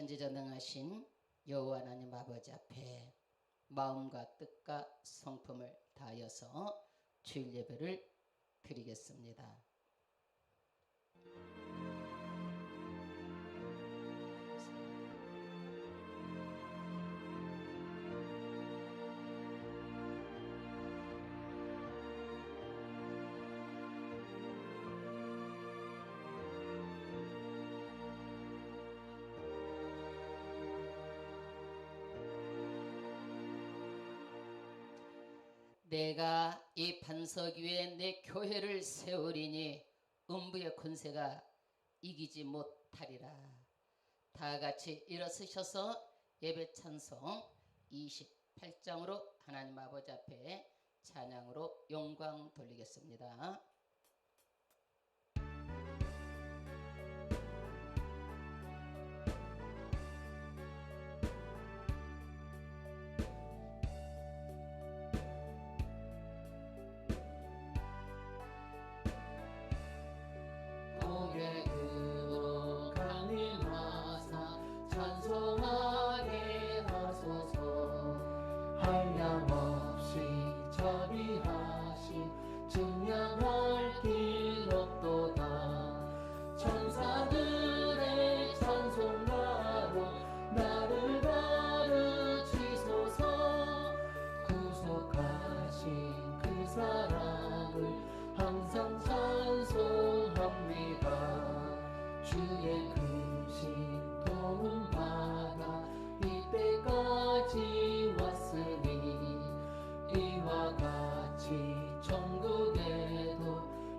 천지전능하신 여호와 하나님 아버지 앞에 마음과 뜻과 성품을 다하여서 주일 예배를 드리겠습니다. 내가 이 반석 위에 내 교회를 세우리니 음부의 권세가 이기지 못하리라. 다 같이 일어서셔서 예배 찬송 28장으로 하나님 아버지 앞에 찬양으로 영광 돌리겠습니다. 고객으로 강림하사 찬송하게 하소서. 한량없이 자비하신 증량할 길 없도다. 천사들의 찬송가로 나를 가르치소서. 구속하신 그 사랑을 항상 찬송합니다. 주의 크신 도움받아 이때까지 왔으니 이와 같이 천국에도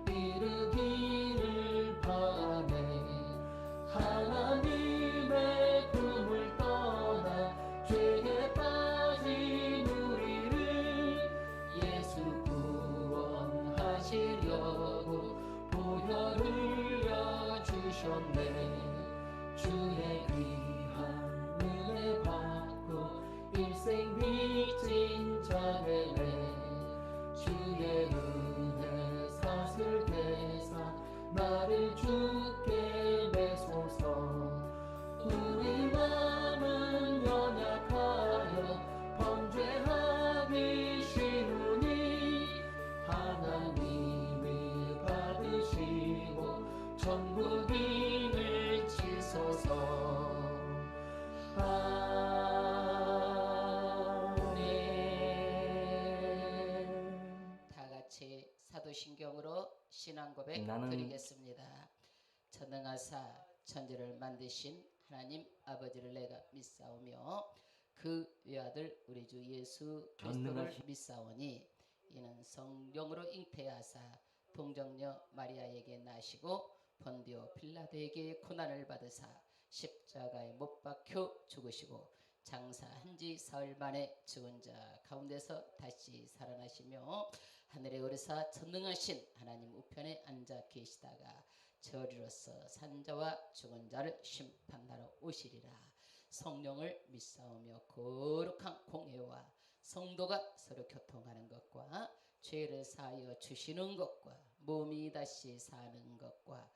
이르기를 바라네. 하나님의 품을 떠나 죄에 빠진 우리를 예수 구원하시려고 보혈 흘려주셨네. 주의 귀한 은혜 받고 일생 빚진 자되네. 주의 은혜 사슬 대사 나를 주께 매소서. 우리 마음은 연약하여 범죄하기 쉬우니 하나님이 받으시고 천국임을 지소서. 아멘. 다 같이 사도신경으로 신앙 고백 나는 드리겠습니다. 전능하사 천지를 만드신 하나님 아버지를 내가 믿사오며 그 외아들 우리 주 예수 그리스도를 믿사오니 이는 성령으로 잉태하사 동정녀 마리아에게 나시고 본디오 빌라도에게 고난을 받으사 십자가에 못 박혀 죽으시고 장사한 지 사흘 만에 죽은 자 가운데서 다시 살아나시며 하늘에 오르사 전능하신 하나님 우편에 앉아 계시다가 저리로서 산자와 죽은 자를 심판하러 오시리라. 성령을 믿사오며 거룩한 공회와 성도가 서로 교통하는 것과 죄를 사하여 주시는 것과 몸이 다시 사는 것과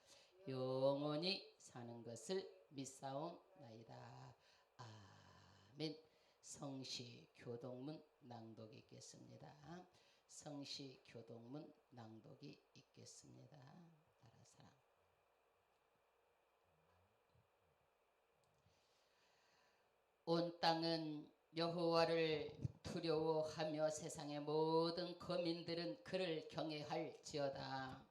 영원히 사는 것을 믿사옵나이다. 아멘. 성시 교동문 낭독이 있겠습니다. 성시 교동문 낭독이 있겠습니다. 나라 사랑. 온 땅은 여호와를 두려워하며 세상의 모든 거민들은 그를 경외할지어다.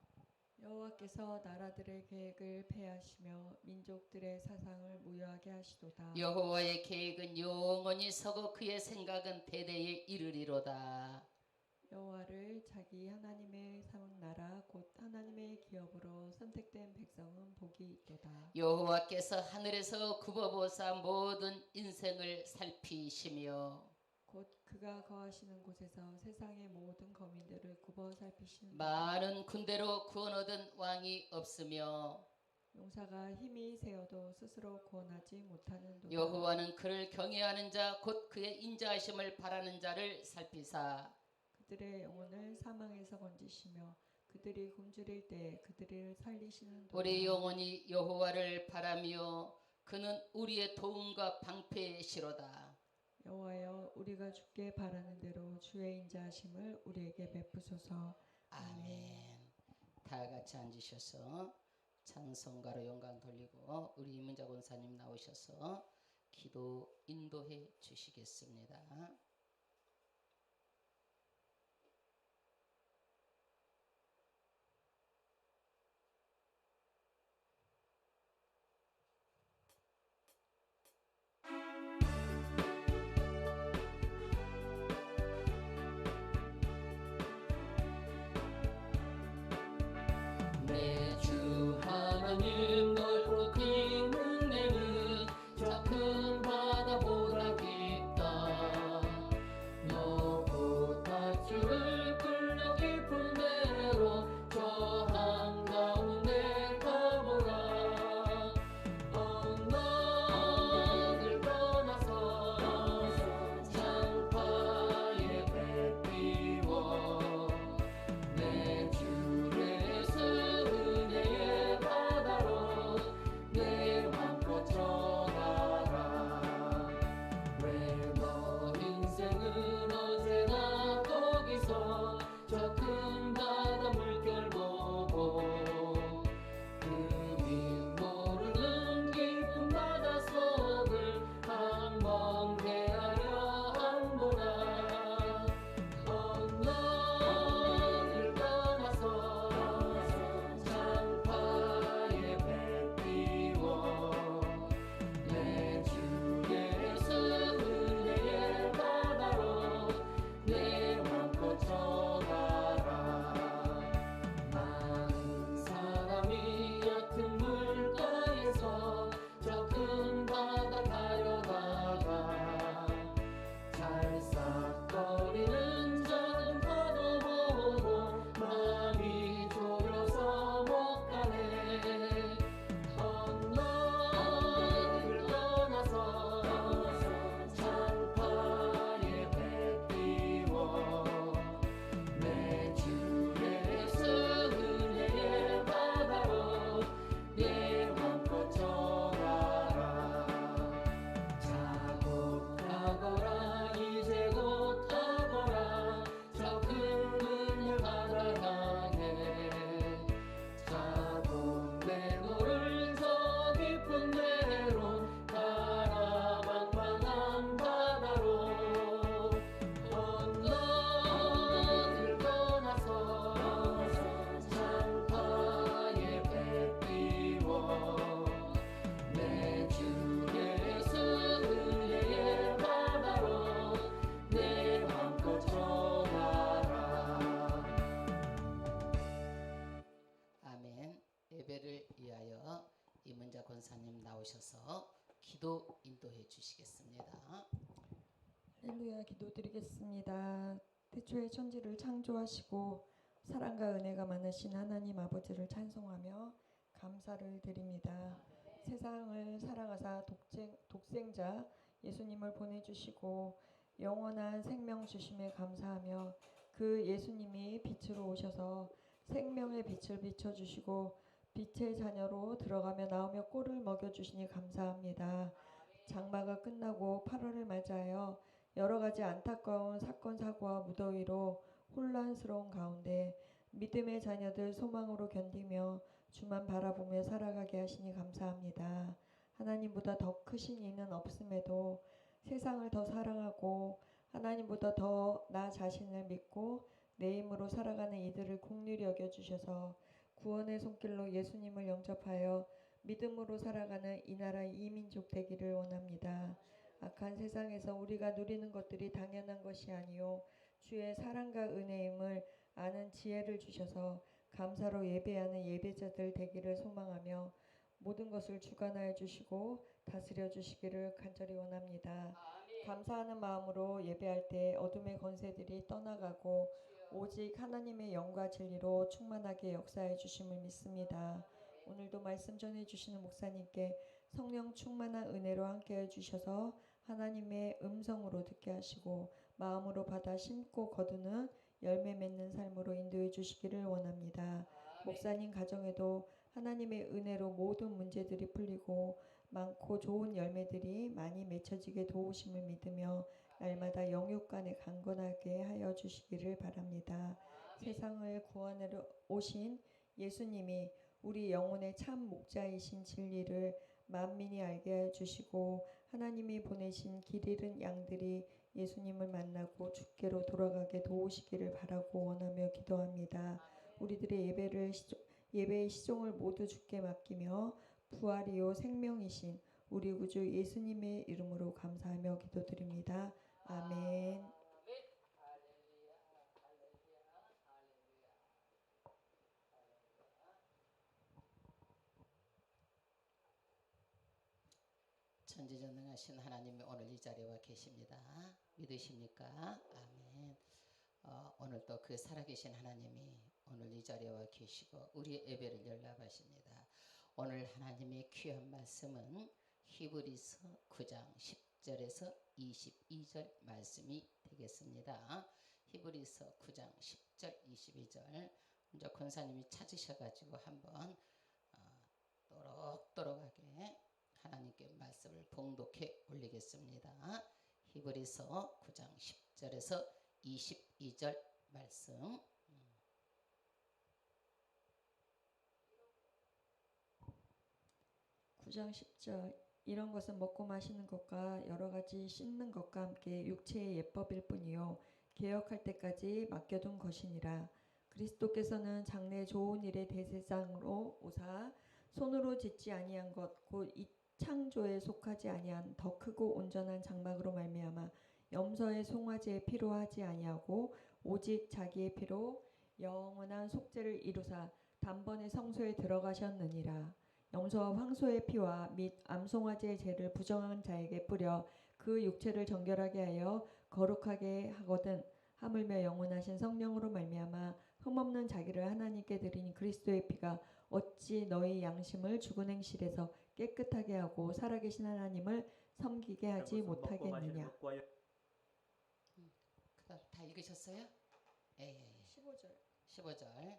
여호와께서 나라들의 계획을 폐하시며 민족들의 사상을 무효하게 하시도다. 여호와의 계획은 영원히 서고 그의 생각은 대대에 이르리로다. 여호와를 자기 하나님의 삼은 나라 곧 하나님의 기업으로 선택된 백성은 복이 있도다. 여호와께서 하늘에서 굽어보사 모든 인생을 살피시며 곧 그가 거하시는 곳에서 세상의 모든 거민들을 굽어 살피시는 많은 군대로 구원 얻은 왕이 없으며 용사가 힘이 세어도 스스로 구원하지 못하는 도다. 여호와는 그를 경외하는 자 곧 그의 인자하심을 바라는 자를 살피사 그들의 영혼을 사망에서 건지시며 그들이 굶주릴 때 그들을 살리시는 도다. 우리 영혼이 여호와를 바라며 그는 우리의 도움과 방패시로다. 여호와여 우리가 주께 바라는 대로 주의 인자하심을 우리에게 베푸소서. 아멘. 다 같이 앉으셔서 찬송가로 영광 돌리고 우리 이문자 권사님 나오셔서 기도 인도해 주시겠습니다. 내 주 하나님 넓고 긴 은혜는 저 큰 바다보다 깊다. 너보 밧줄을 끌려 깊은 데로 저 한가운데 가보라. 언덕을 떠나서 장파에 배 띄워 내 주의 은혜의 바다로 내 맘껏 전하라. 왜 너 인생은 언제나 거기서 저 큰 바다 물결 보고 그림 모르는 깊은 바닷속을 한번 헤아려 한보라. 언덕을 떠나서 장파에 배 띄워 내 주의 은혜의 바다로 내 맘껏 전하라. 많은 사람이 얕은 물가에서 저 큰 바다 가려다가 찰싹거리는 작은 파도 보고 마음이 졸여서 못 가네. 언덕을 떠나서 장파에 배 띄워 내 주의 은혜의 바다로 내 맘껏 전하라. 자곡하거라 이제 곧 가거라. 저 큰 은혜 바다 향해 자동 내노를 저 깊은 데로 가라.茫茫한 바다로 언덕을 떠나서 장파에 배 띄워 내 주의 은혜의 바다로 내 맘껏 전하라. 아멘. 예배를 위하여 이문자 권사님 나오셔서 기도 인도해 주시겠습니다. 할렐루야. 기도드리겠습니다. 태초에 천지를 창조하시고 사랑과 은혜가 많으신 하나님 아버지를 찬송하며 감사를 드립니다. 세상을 사랑하사 독생자 예수님을 보내주시고 영원한 생명 주심에 감사하며 그 예수님이 빛으로 오셔서 생명의 빛을 비춰주시고 빛의 자녀로 들어가며 나오며 꼴을 먹여주시니 감사합니다. 장마가 끝나고 8월을 맞이하여 여러 가지 안타까운 사건 사고와 무더위로 혼란스러운 가운데 믿음의 자녀들 소망으로 견디며 주만 바라보며 살아가게 하시니 감사합니다. 하나님보다 더 크신 이는 없음에도 세상을 더 사랑하고 하나님보다 더 나 자신을 믿고 내 힘으로 살아가는 이들을 긍휼히 여겨주셔서 구원의 손길로 예수님을 영접하여 믿음으로 살아가는 이 나라의 이민족 되기를 원합니다. 악한 세상에서 우리가 누리는 것들이 당연한 것이 아니요 주의 사랑과 은혜임을 아는 지혜를 주셔서 감사로 예배하는 예배자들 되기를 소망하며 모든 것을 주관하여 주시고 다스려 주시기를 간절히 원합니다. 감사하는 마음으로 예배할 때 어둠의 권세들이 떠나가고 오직 하나님의 영과 진리로 충만하게 역사해 주심을 믿습니다. 오늘도 말씀 전해 주시는 목사님께 성령 충만한 은혜로 함께해 주셔서 하나님의 음성으로 듣게 하시고 마음으로 받아 심고 거두는 열매 맺는 삶으로 인도해 주시기를 원합니다. 목사님 가정에도 하나님의 은혜로 모든 문제들이 풀리고 많고 좋은 열매들이 많이 맺혀지게 도우심을 믿으며 날마다 영육 간에 강건하게 하여 주시기를 바랍니다. 세상을 구원하러 오신 예수님이 우리 영혼의 참 목자이신 진리를 만민이 알게 해 주시고 하나님이 보내신 길 잃은 양들이 예수님을 만나고 주께로 돌아가게 도우시기를 바라고 원하며 기도합니다. 우리들의 예배의 시종을 모두 주께 맡기며 부활이요 생명이신 우리 구주 예수님의 이름으로 감사하며 기도드립니다. 아멘. 전지전능하신 하나님이 오늘 이 자리에 와 계십니다. 믿으십니까? 아멘. 오늘도 그 살아계신 하나님이 오늘 이 자리에 와 계시고 우리의 예배를 연락하십니다. 오늘 하나님의 귀한 말씀은 히브리서 9장 10절에서 22절 말씀이 되겠습니다. 히브리서 9장 10절 22절 먼저 권사님이 찾으셔가지고 한번 또록또록하게 하나님께 말씀을 봉독해 올리겠습니다. 히브리서 9장 10절에서 22절 말씀. 9장 10절 이런 것은 먹고 마시는 것과 여러 가지 씻는 것과 함께 육체의 예법일 뿐이요 개혁할 때까지 맡겨둔 것이니라. 그리스도께서는 장래 좋은 일의 대제사장으로 오사 손으로 짓지 아니한 것 곧 이 창조에 속하지 아니한 더 크고 온전한 장막으로 말미암아 염소의 송아지의 피로 하지 아니하고 오직 자기의 피로 영원한 속죄를 이루사 단번에 성소에 들어가셨느니라. 염소와 황소의 피와 및 암송아지의 죄를 부정한 자에게 뿌려 그 육체를 정결하게 하여 거룩하게 하거든 하물며 영원하신 성령으로 말미암아 흠없는 자기를 하나님께 드린 그리스도의 피가 어찌 너희 양심을 죽은 행실에서 깨끗하게 하고 살아계신 하나님을 섬기게 하지 못하겠느냐. 그다음 다 읽으셨어요? 예. 15절.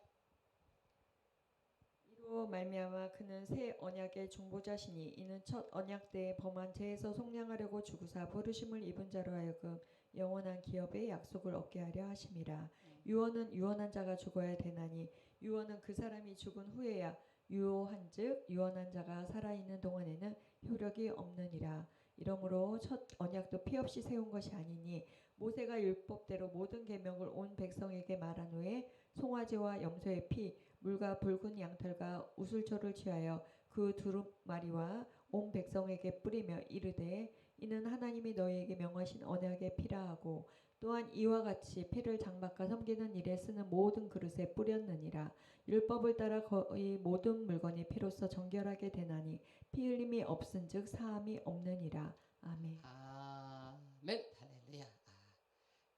이로 말미암아 그는 새 언약의 중보자시니 이는 첫 언약 때에 범한 죄에서 속량하려고 죽으사 부르심을 입은 자로 하여금 영원한 기업의 약속을 얻게 하려 하심이라. 유언은 유언한 자가 죽어야 되나니 유언은 그 사람이 죽은 후에야 유효한즉 유언한 자가 살아있는 동안에는 효력이 없느니라. 이러므로 첫 언약도 피 없이 세운 것이 아니니 모세가 율법대로 모든 계명을 온 백성에게 말한 후에 송아지와 염소의 피 물과 붉은 양털과 우슬초를 취하여 그 두루마리와 온 백성에게 뿌리며 이르되 이는 하나님이 너희에게 명하신 언약의 피라 하고 또한 이와 같이 피를 장막과 섬기는 일에 쓰는 모든 그릇에 뿌렸느니라. 율법을 따라 거의 모든 물건이 피로써 정결하게 되나니 피 흘림이 없은즉 사함이 없느니라. 아멘. 아멘. 할렐루야.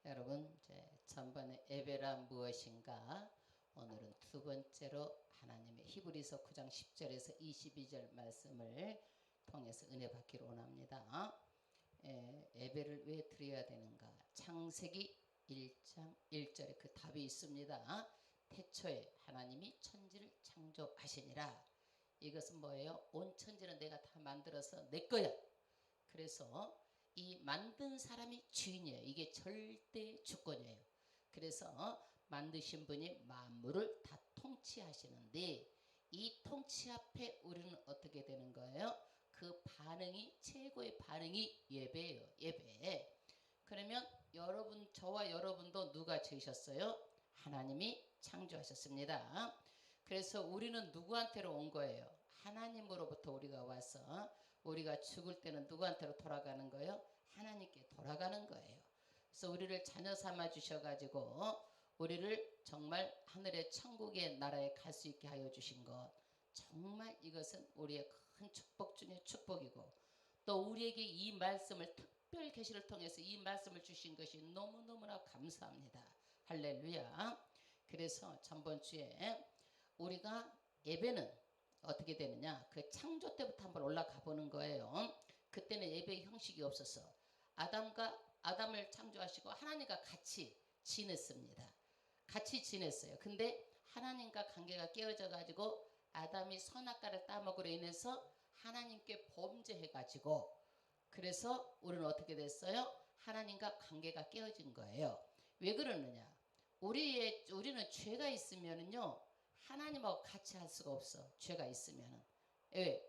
여러분 이제 전번에 예배란 무엇인가? 오늘은 두 번째로 하나님의 히브리서 9장 10절에서 22절 말씀을 통해서 은혜 받기를 원합니다. 예배를 왜 드려야 되는가? 창세기 1장 1절에 그 답이 있습니다. 태초에 하나님이 천지를 창조하시니라. 이것은 뭐예요? 온 천지는 내가 다 만들어서 내 거야. 그래서 이 만든 사람이 주인이에요. 이게 절대 주권이에요. 그래서 만드신 분이 만물을 다 통치하시는데 이 통치 앞에 우리는 어떻게 되는 거예요? 그 반응이 최고의 반응이 예배예요. 예배. 그러면 여러분 저와 여러분도 누가 지으셨어요? 하나님이 창조하셨습니다. 그래서 우리는 누구한테로 온 거예요? 하나님으로부터 우리가 와서 우리가 죽을 때는 누구한테로 돌아가는 거예요? 하나님께 돌아가는 거예요. 그래서 우리를 자녀 삼아 주셔가지고 우리를 정말 하늘의 천국의 나라에 갈 수 있게 하여 주신 것, 정말 이것은 우리의 큰 축복 중에 축복이고 또 우리에게 이 말씀을 특별 계시를 통해서 이 말씀을 주신 것이 너무너무나 감사합니다. 할렐루야. 그래서 전번 주에 우리가 예배는 어떻게 되느냐, 그 창조 때부터 한번 올라가 보는 거예요. 그때는 예배의 형식이 없었어. 아담을 창조하시고 하나님과 같이 지냈습니다. 같이 지냈어요. 근데 하나님과 관계가 깨어져 가지고 아담이 선악과를 따먹으로 인해서 하나님께 범죄해가지고 그래서 우리는 어떻게 됐어요? 하나님과 관계가 깨어진 거예요. 왜 그러느냐? 우리는 죄가 있으면은요 하나님하고 같이 할 수가 없어. 죄가 있으면은 왜?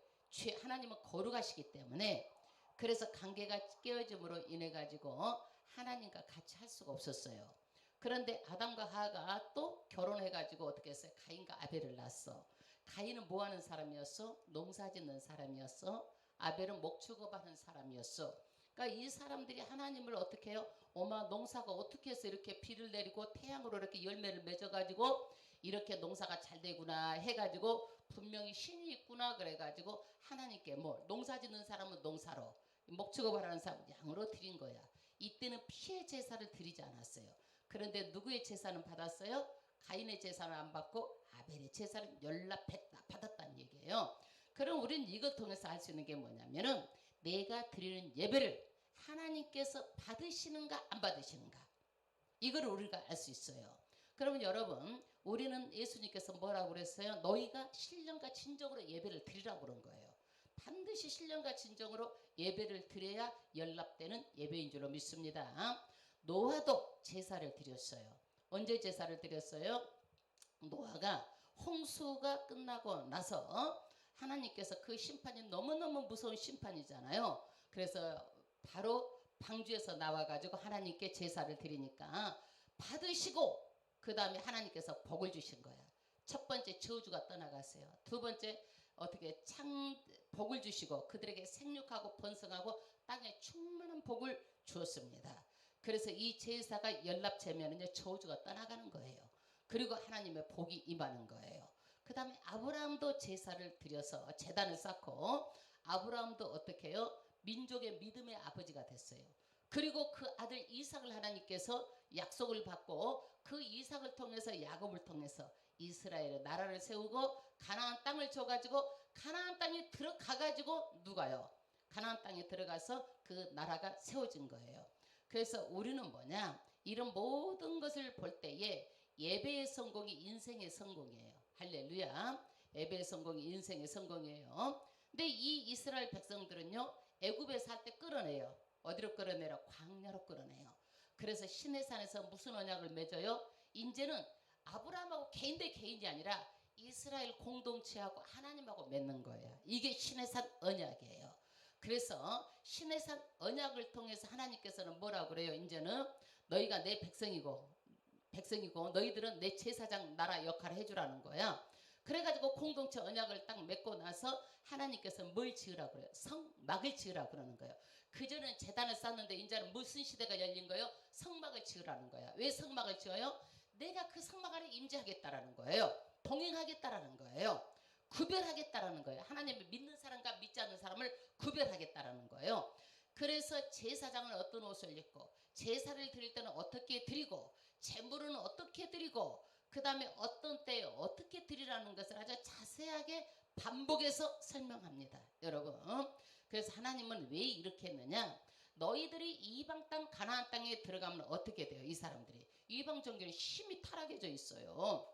하나님은 거룩하시기 때문에 그래서 관계가 깨어짐으로 인해 가지고 하나님과 같이 할 수가 없었어요. 그런데 아담과 하와가 또 결혼해가지고 어떻게 했어요? 가인과 아벨을 낳았어. 가인은 뭐 하는 사람이었어? 농사 짓는 사람이었어. 아벨은 목축업하는 사람이었어. 그러니까 이 사람들이 하나님을 어떻게 해요? 어마 농사가 어떻게 해서 이렇게 비를 내리고 태양으로 이렇게 열매를 맺어가지고 이렇게 농사가 잘 되구나 해가지고 분명히 신이 있구나 그래가지고 하나님께 뭐 농사 짓는 사람은 농사로 목축업하는 사람은 양으로 드린 거야. 이때는 피의 제사를 드리지 않았어요. 그런데 누구의 제사는 받았어요? 가인의 제사는 안 받고 아벨의 제사를 연락했다 받았다는 얘기예요. 그럼 우리는 이걸 통해서 알 수 있는 게 뭐냐면은 내가 드리는 예배를 하나님께서 받으시는가 안 받으시는가 이걸 우리가 알 수 있어요. 그러면 여러분 우리는 예수님께서 뭐라고 그랬어요? 너희가 신령과 진정으로 예배를 드리라고 그런 거예요. 반드시 신령과 진정으로 예배를 드려야 연락되는 예배인 줄로 믿습니다. 노아도 제사를 드렸어요. 언제 제사를 드렸어요? 노아가 홍수가 끝나고 나서 하나님께서 그 심판이 너무너무 무서운 심판이잖아요. 그래서 바로 방주에서 나와가지고 하나님께 제사를 드리니까 받으시고 그 다음에 하나님께서 복을 주신 거야. 첫 번째 저주가 떠나갔어요. 두 번째 어떻게 복을 주시고 그들에게 생육하고 번성하고 땅에 충만한 복을 주었습니다. 그래서 이 제사가 연락되면은요 저주가 떠나가는 거예요. 그리고 하나님의 복이 임하는 거예요. 그 다음에 아브라함도 제사를 드려서 제단을 쌓고 아브라함도 어떻게 해요? 민족의 믿음의 아버지가 됐어요. 그리고 그 아들 이삭을 하나님께서 약속을 받고 그 이삭을 통해서 야곱을 통해서 이스라엘의 나라를 세우고 가나안 땅을 줘가지고 가나안 땅에 들어가가지고 누가요? 가나안 땅에 들어가서 그 나라가 세워진 거예요. 그래서 우리는 뭐냐? 이런 모든 것을 볼 때에 예배의 성공이 인생의 성공이에요. 할렐루야. 예배의 성공이 인생의 성공이에요. 근데 이 이스라엘 백성들은요 애굽에 살 때 끌어내요. 어디로 끌어내요? 광야로 끌어내요. 그래서 시내산에서 무슨 언약을 맺어요? 이제는 아브라함하고 개인 대 개인이 아니라 이스라엘 공동체하고 하나님하고 맺는 거예요. 이게 시내산 언약이에요. 그래서 시내산 언약을 통해서 하나님께서는 뭐라고 그래요? 이제는 너희가 내 백성이고 너희들은 내 제사장 나라 역할을 해주라는 거야. 그래가지고 공동체 언약을 딱 맺고 나서 하나님께서 뭘 지으라고 그래요? 성막을 지으라고 그러는 거예요. 그전엔 제단을 쌓는데 이제는 무슨 시대가 열린 거예요? 성막을 지으라는 거야. 왜 성막을 지어요? 내가 그 성막 안에 임재하겠다라는 거예요. 동행하겠다라는 거예요. 구별하겠다라는 거예요. 하나님을 믿는 사람과 믿지 않는 사람을 구별하겠다라는 거예요. 그래서 제사장은 어떤 옷을 입고 제사를 드릴 때는 어떻게 드리고 제물은 어떻게 드리고 그 다음에 어떤 때에 어떻게 드리라는 것을 아주 자세하게 반복해서 설명합니다. 여러분 그래서 하나님은 왜 이렇게 했느냐? 너희들이 이방 땅 가나안 땅에 들어가면 어떻게 돼요? 이 사람들이 이방 종교는 심히 타락해져 있어요.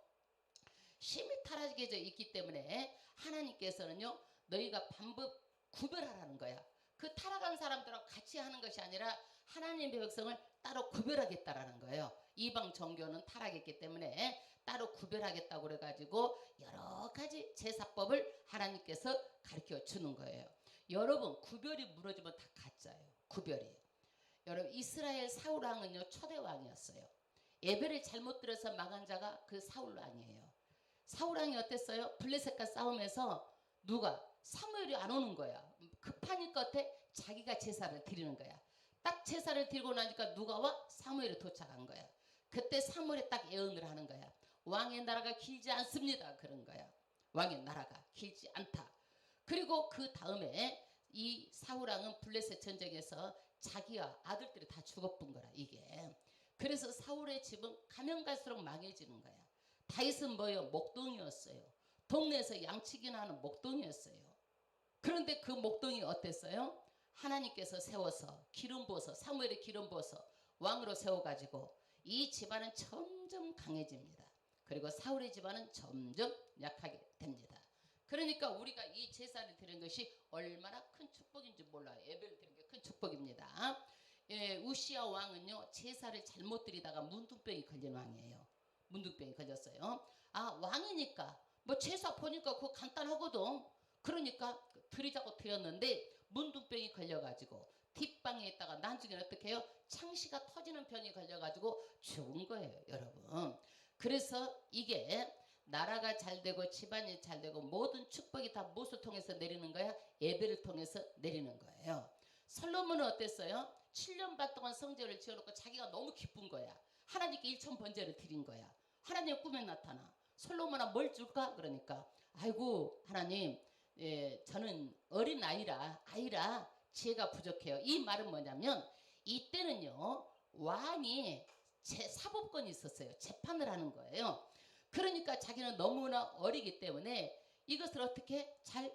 심히 타락해져 있기 때문에 하나님께서는요 너희가 반복 구별하라는 거야. 그 타락한 사람들하고 같이 하는 것이 아니라 하나님의 백성을 따로 구별하겠다라는 거예요. 이방 종교는 타락했기 때문에 따로 구별하겠다고 그래가지고 여러 가지 제사법을 하나님께서 가르쳐 주는 거예요. 여러분 구별이 무너지면 다 가짜예요. 구별이. 여러분 이스라엘 사울왕은요 초대왕이었어요. 예배를 잘못 드려서 망한 자가 그 사울왕이에요. 사울왕이 어땠어요? 블레셋과 싸움에서 누가? 사무엘이 안 오는 거야. 급하니까 자기가 제사를 드리는 거야. 딱 제사를 드리고 나니까 누가 와? 사무엘이 도착한 거야. 그때 사무엘이 딱 예언을 하는 거야. 왕의 나라가 길지 않습니다. 그런 거야. 왕의 나라가 길지 않다. 그리고 그 다음에 이 사울왕은 블레셋 전쟁에서 자기와 아들들이 다 죽어본 거라 이게. 그래서 사울의 집은 가면 갈수록 망해지는 거야. 다윗은 뭐예요? 목동이었어요. 동네에서 양치기나 하는 목동이었어요. 그런데 그 목동이 어땠어요? 하나님께서 세워서 기름 부어서 사무엘의 기름 부어서 왕으로 세워가지고 이 집안은 점점 강해집니다. 그리고 사울의 집안은 점점 약하게 됩니다. 그러니까 우리가 이 제사를 드리는 것이 얼마나 큰 축복인지 몰라요. 예배를 드리는 게 큰 축복입니다. 예, 우시아 왕은요 제사를 잘못 드리다가 문둥병이 걸린 왕이에요. 문둥병이 걸렸어요. 아, 왕이니까 뭐 제사 보니까 그거 간단하거든. 그러니까 드리자고 드렸는데 문둥병이 걸려가지고 뒷방에 있다가 나중에 어떻게 해요? 창시가 터지는 병이 걸려가지고 죽은 거예요, 여러분. 그래서 이게 나라가 잘 되고 집안이 잘 되고 모든 축복이 다 무엇을 통해서 내리는 거야? 예배를 통해서 내리는 거예요. 솔로몬은 어땠어요? 7년 반 동안 성전을 지어놓고 자기가 너무 기쁜 거야. 하나님께 1천 번제를 드린 거야. 하나님 꿈에 나타나. 솔로몬아 뭘 줄까? 그러니까 아이고 하나님, 예, 저는 어린 아이라 지혜가 부족해요. 이 말은 뭐냐면 이때는요 왕이 사법권이 있었어요. 재판을 하는 거예요. 그러니까 자기는 너무나 어리기 때문에 이것을 어떻게 잘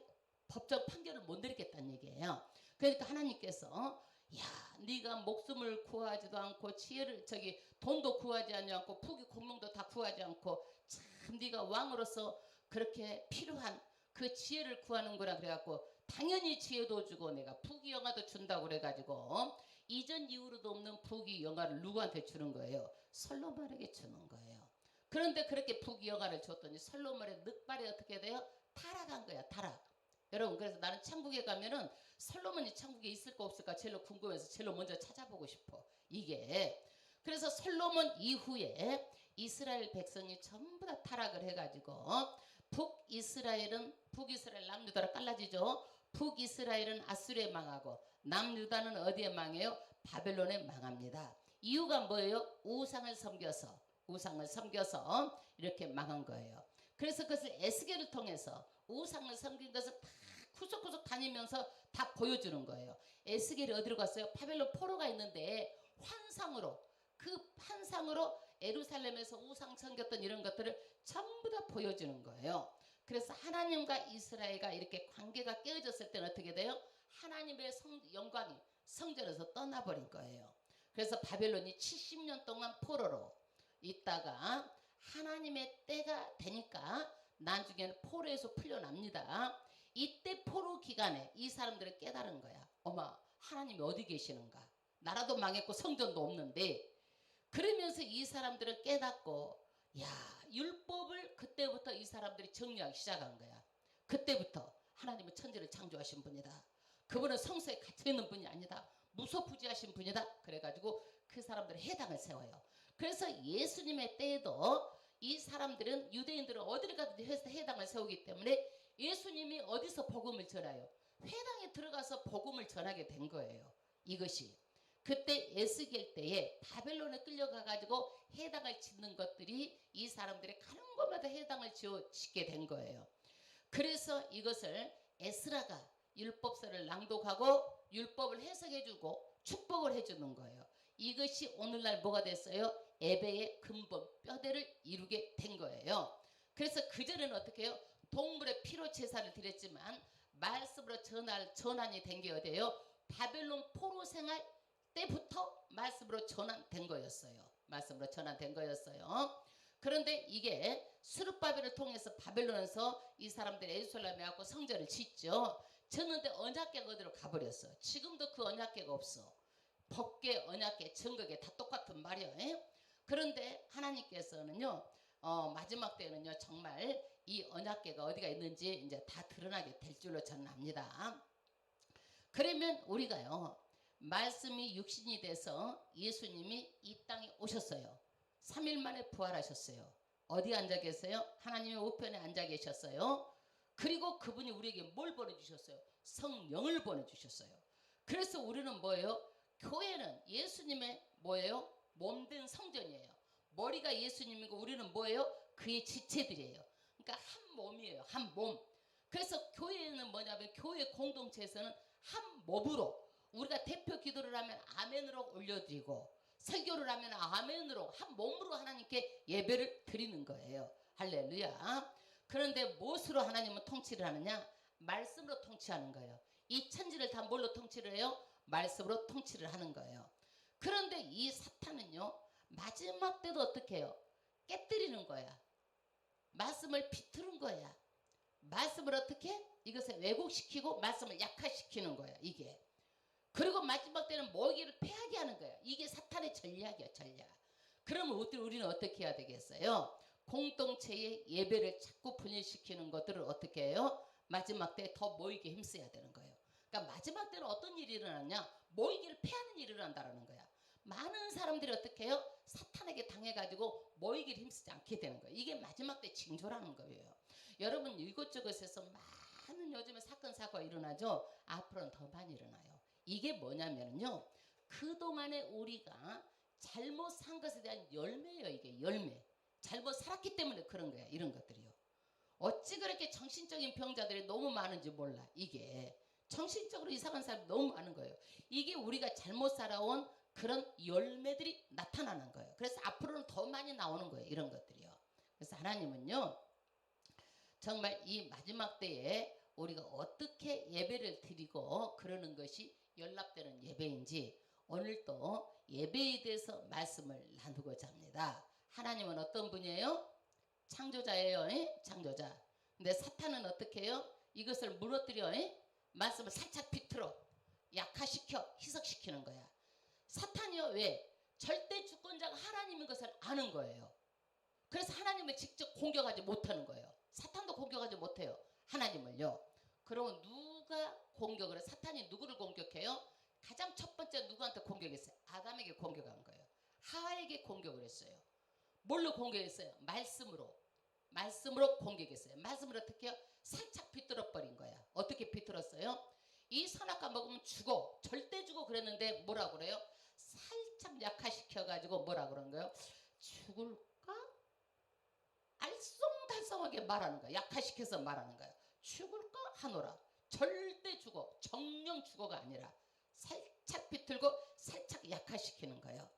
법적 판결을 못 내리겠다는 얘기예요. 그러니까 하나님께서 야, 네가 목숨을 구하지도 않고 지혜를 돈도 구하지 않고 부귀 공명도 다 구하지 않고 참 네가 왕으로서 그렇게 필요한 그 지혜를 구하는 거라 그래갖고 당연히 지혜도 주고 내가 부귀 영화도 준다고 그래가지고 이전 이후로도 없는 부귀 영화를 누구한테 주는 거예요? 솔로몬에게 주는 거예요. 그런데 그렇게 부귀 영화를 줬더니 솔로몬의 늑발이 어떻게 돼요? 타락한 거야, 타락. 여러분, 그래서 나는 천국에 가면은 솔로몬이 천국에 있을까 없을까 제일 궁금해서 제일 먼저 찾아보고 싶어. 이게 그래서 솔로몬 이후에 이스라엘 백성이 전부 다 타락을 해가지고 북이스라엘 남유다로 갈라지죠. 북이스라엘은 아수르에 망하고 남유다는 어디에 망해요? 바벨론에 망합니다. 이유가 뭐예요? 우상을 섬겨서 이렇게 망한 거예요. 그래서 그것을 에스겔을 통해서 우상을 섬긴 것을 다 구석구석 다니면서 다 보여주는 거예요. 에스겔이 어디로 갔어요? 바벨론 포로가 있는데 환상으로 예루살렘에서 우상 섬겼던 이런 것들을 전부 다 보여주는 거예요. 그래서 하나님과 이스라엘과 이렇게 관계가 깨어졌을 때는 어떻게 돼요? 하나님의 영광이 성전에서 떠나버린 거예요. 그래서 바벨론이 70년 동안 포로로 있다가 하나님의 때가 되니까 나중에는 포로에서 풀려납니다. 이때 포로 기간에 이 사람들은 깨달은 거야. 어마, 하나님이 어디 계시는가? 나라도 망했고 성전도 없는데. 그러면서 이 사람들은 깨닫고 야, 율법을 그때부터 이 사람들이 정리하기 시작한 거야. 그때부터 하나님은 천지를 창조하신 분이다. 그분은 성소에 갇혀있는 분이 아니다. 무소부지하신 분이다. 그래가지고 그 사람들은 해당을 세워요. 그래서 예수님의 때에도 이 사람들은 유대인들은 어디를 가든지 해당을 세우기 때문에 예수님이 어디서 복음을 전해요? 회당에 들어가서 복음을 전하게 된 거예요. 이것이 그때 에스겔 때에 바벨론에 끌려가가지고 해당을 짓는 것들이 이 사람들이 가는 곳마다 해당을 짓게 된 거예요. 그래서 이것을 에스라가 율법서를 낭독하고 율법을 해석해주고 축복을 해주는 거예요. 이것이 오늘날 뭐가 됐어요? 예배의 근본 뼈대를 이루게 된 거예요. 그래서 그전에는 어떻게 해요? 동물의 피로 제사를 드렸지만 말씀으로 전환이 된 게 어디예요? 바벨론 포로 생활 때부터 말씀으로 전환된 거였어요. 그런데 이게 스룹바벨을 통해서 바벨론에서 이 사람들이 예루살렘에 와서 성전을 짓죠. 졌는데 언약궤가 어디로 가버렸어. 지금도 그 언약궤가 없어. 법궤, 언약궤, 증거궤 다 똑같은 말이에요. 그런데 하나님께서는요, 마지막 때는요, 정말 이 언약궤가 어디가 있는지 이제 다 드러나게 될 줄로 저는 압니다. 그러면 우리가요, 말씀이 육신이 돼서 예수님이 이 땅에 오셨어요. 3일 만에 부활하셨어요. 어디 앉아 계세요? 하나님의 우편에 앉아 계셨어요. 그리고 그분이 우리에게 뭘 보내주셨어요? 성령을 보내주셨어요. 그래서 우리는 뭐예요? 교회는 예수님의 뭐예요? 몸된 성전이에요. 머리가 예수님이고 우리는 뭐예요? 그의 지체들이에요. 그러니까 한 몸이에요. 한 몸. 그래서 교회는 뭐냐면 교회 공동체에서는 한 몸으로 우리가 대표 기도를 하면 아멘으로 올려드리고 설교를 하면 아멘으로 한 몸으로 하나님께 예배를 드리는 거예요. 할렐루야. 그런데 무엇으로 하나님은 통치를 하느냐? 말씀으로 통치하는 거예요. 이 천지를 다 뭘로 통치를 해요? 말씀으로 통치를 하는 거예요. 그런데 이 사탄은요, 마지막 때도 어떻게 해요? 깨뜨리는 거야. 말씀을 비틀은 거야. 말씀을 어떻게? 이것을 왜곡시키고 말씀을 약화시키는 거야 이게. 그리고 마지막 때는 모이기를 패하게 하는 거야. 이게 사탄의 전략이야 전략. 그러면 우리는 어떻게 해야 되겠어요? 공동체의 예배를 자꾸 분열시키는 것들을 어떻게 해요? 마지막 때 더 모이게 힘써야 되는 거예요. 그러니까 마지막 때는 어떤 일이 일어나냐? 모이기를 패하는 일이 일어난다는 거야. 많은 사람들이 어떻게 해요? 사탄에게 당해가지고 모이기를 힘쓰지 않게 되는 거예요. 이게 마지막 때 징조라는 거예요. 여러분 이곳저곳에서 많은 요즘에 사건 사고가 일어나죠. 앞으로는 더 많이 일어나요. 이게 뭐냐면요, 그동안에 우리가 잘못 산 것에 대한 열매예요. 이게 열매. 잘못 살았기 때문에 그런 거야. 이런 것들이요. 어찌 그렇게 정신적인 병자들이 너무 많은지 몰라. 이게 정신적으로 이상한 사람이 너무 많은 거예요. 이게 우리가 잘못 살아온 그런 열매들이 나타나는 거예요. 그래서 앞으로는 더 많이 나오는 거예요. 이런 것들이요. 그래서 하나님은요, 정말 이 마지막 때에 우리가 어떻게 예배를 드리고 그러는 것이 연락되는 예배인지 오늘도 예배에 대해서 말씀을 나누고자 합니다. 하나님은 어떤 분이에요? 창조자예요. 창조자. 근데 사탄은 어떻게 해요? 이것을 무너뜨려 말씀을 살짝 비틀어 약화시켜 희석시키는 거야. 사탄이요. 왜? 절대 주권자가 하나님인 것을 아는 거예요. 그래서 하나님을 직접 공격하지 못하는 거예요. 사탄도 공격하지 못해요. 하나님을요. 그러면 누가 공격을 해? 사탄이 누구를 공격해요? 가장 첫 번째 누구한테 공격했어요? 아담에게 공격한 거예요. 하와에게 공격을 했어요. 뭘로 공격했어요? 말씀으로 공격했어요. 말씀을 어떻게 해요? 살짝 비틀어 버린 거야. 어떻게 비틀었어요? 이 선악과 먹으면 죽어. 절대 죽어 그랬는데 뭐라고 그래요? 살짝 약화시켜가지고 뭐라고 그런 거예요? 죽을까? 알쏭달쏭하게 말하는 거야. 약화시켜서 말하는 거야. 죽을까 하노라. 절대 죽어. 정령 죽어가 아니라 살짝 비틀고 살짝 약화시키는 거예요.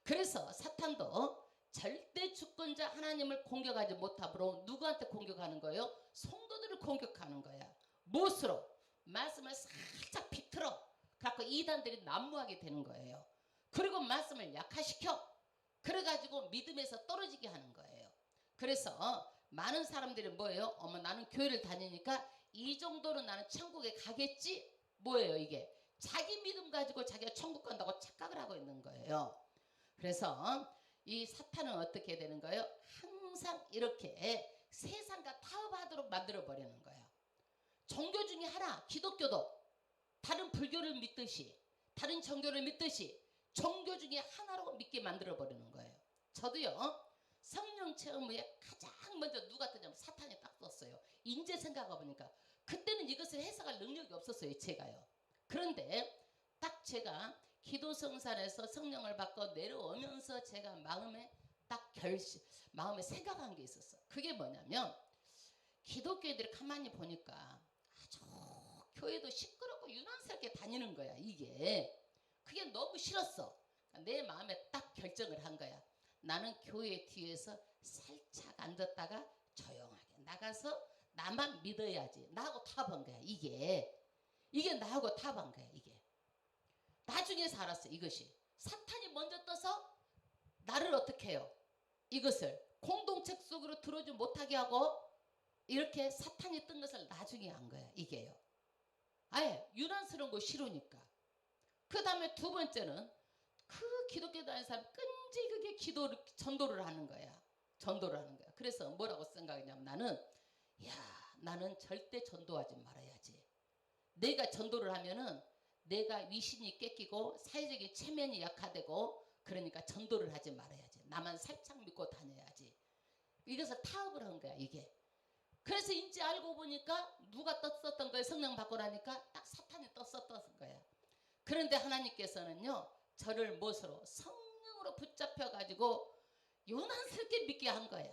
그래서 사탄도 절대 주권자 하나님을 공격하지 못하므로 누구한테 공격하는 거예요? 성도들을 공격하는 거야. 무엇으로? 말씀을 살짝 비틀어 갖고 이단들이 난무하게 되는 거예요. 그리고 말씀을 약화시켜 그래가지고 믿음에서 떨어지게 하는 거예요. 그래서 많은 사람들이 뭐예요? 어머 나는 교회를 다니니까 이 정도는 나는 천국에 가겠지? 뭐예요 이게? 자기 믿음 가지고 자기가 천국 간다고 착각을 하고 있는 거예요. 그래서 이 사탄은 어떻게 되는 거예요? 항상 이렇게 세상과 타협하도록 만들어버리는 거예요. 종교 중에 하나, 기독교도 다른 불교를 믿듯이 다른 종교를 믿듯이 종교 중에 하나로 믿게 만들어버리는 거예요. 저도요. 성령 체험 후에 가장 먼저 누가 뜨냐면 사탄이 딱 떴어요. 이제 생각해보니까 그때는 이것을 해석할 능력이 없었어요. 제가요. 그런데 딱 제가 기도성산에서 성령을 받고 내려오면서 제가 마음에 딱 마음에 생각한 게 있었어. 그게 뭐냐면 기독교인들이 가만히 보니까 아주 교회도 시끄럽고 유난스럽게 다니는 거야. 이게 그게 너무 싫었어. 내 마음에 딱 결정을 한 거야. 나는 교회 뒤에서 살짝 앉았다가 조용하게 나가서 나만 믿어야지. 나하고 타협한 거야. 이게 나하고 타협한 거야. 이게 나중에 살았어. 이것이 사탄이 먼저 떠서 나를 어떻게 해요? 이것을 공동체 속으로 들어오지 못하게 하고 이렇게 사탄이 뜬 것을 나중에 한 거야. 이게요. 아예 유난스러운 거 싫으니까. 그 다음에 두 번째는 그 기독교 다니는 사람 끈질기게 전도를 하는 거야. 전도를 하는 거야. 그래서 뭐라고 생각했냐면 나는 절대 전도하지 말아야지. 내가 전도를 하면은 내가 위신이 꺾이고 사회적인 체면이 약화되고 그러니까 전도를 하지 말아야지. 나만 살짝 믿고 다녀야지. 이것을 타협을 한 거야. 이게. 그래서 인지 알고 보니까 누가 떴었던 거예요. 성령 받고 나니까 딱 사탄이 떴었던 거야. 그런데 하나님께서는요. 저를 무엇으로? 성령으로 붙잡혀 가지고 요난스럽게 믿게 한 거야.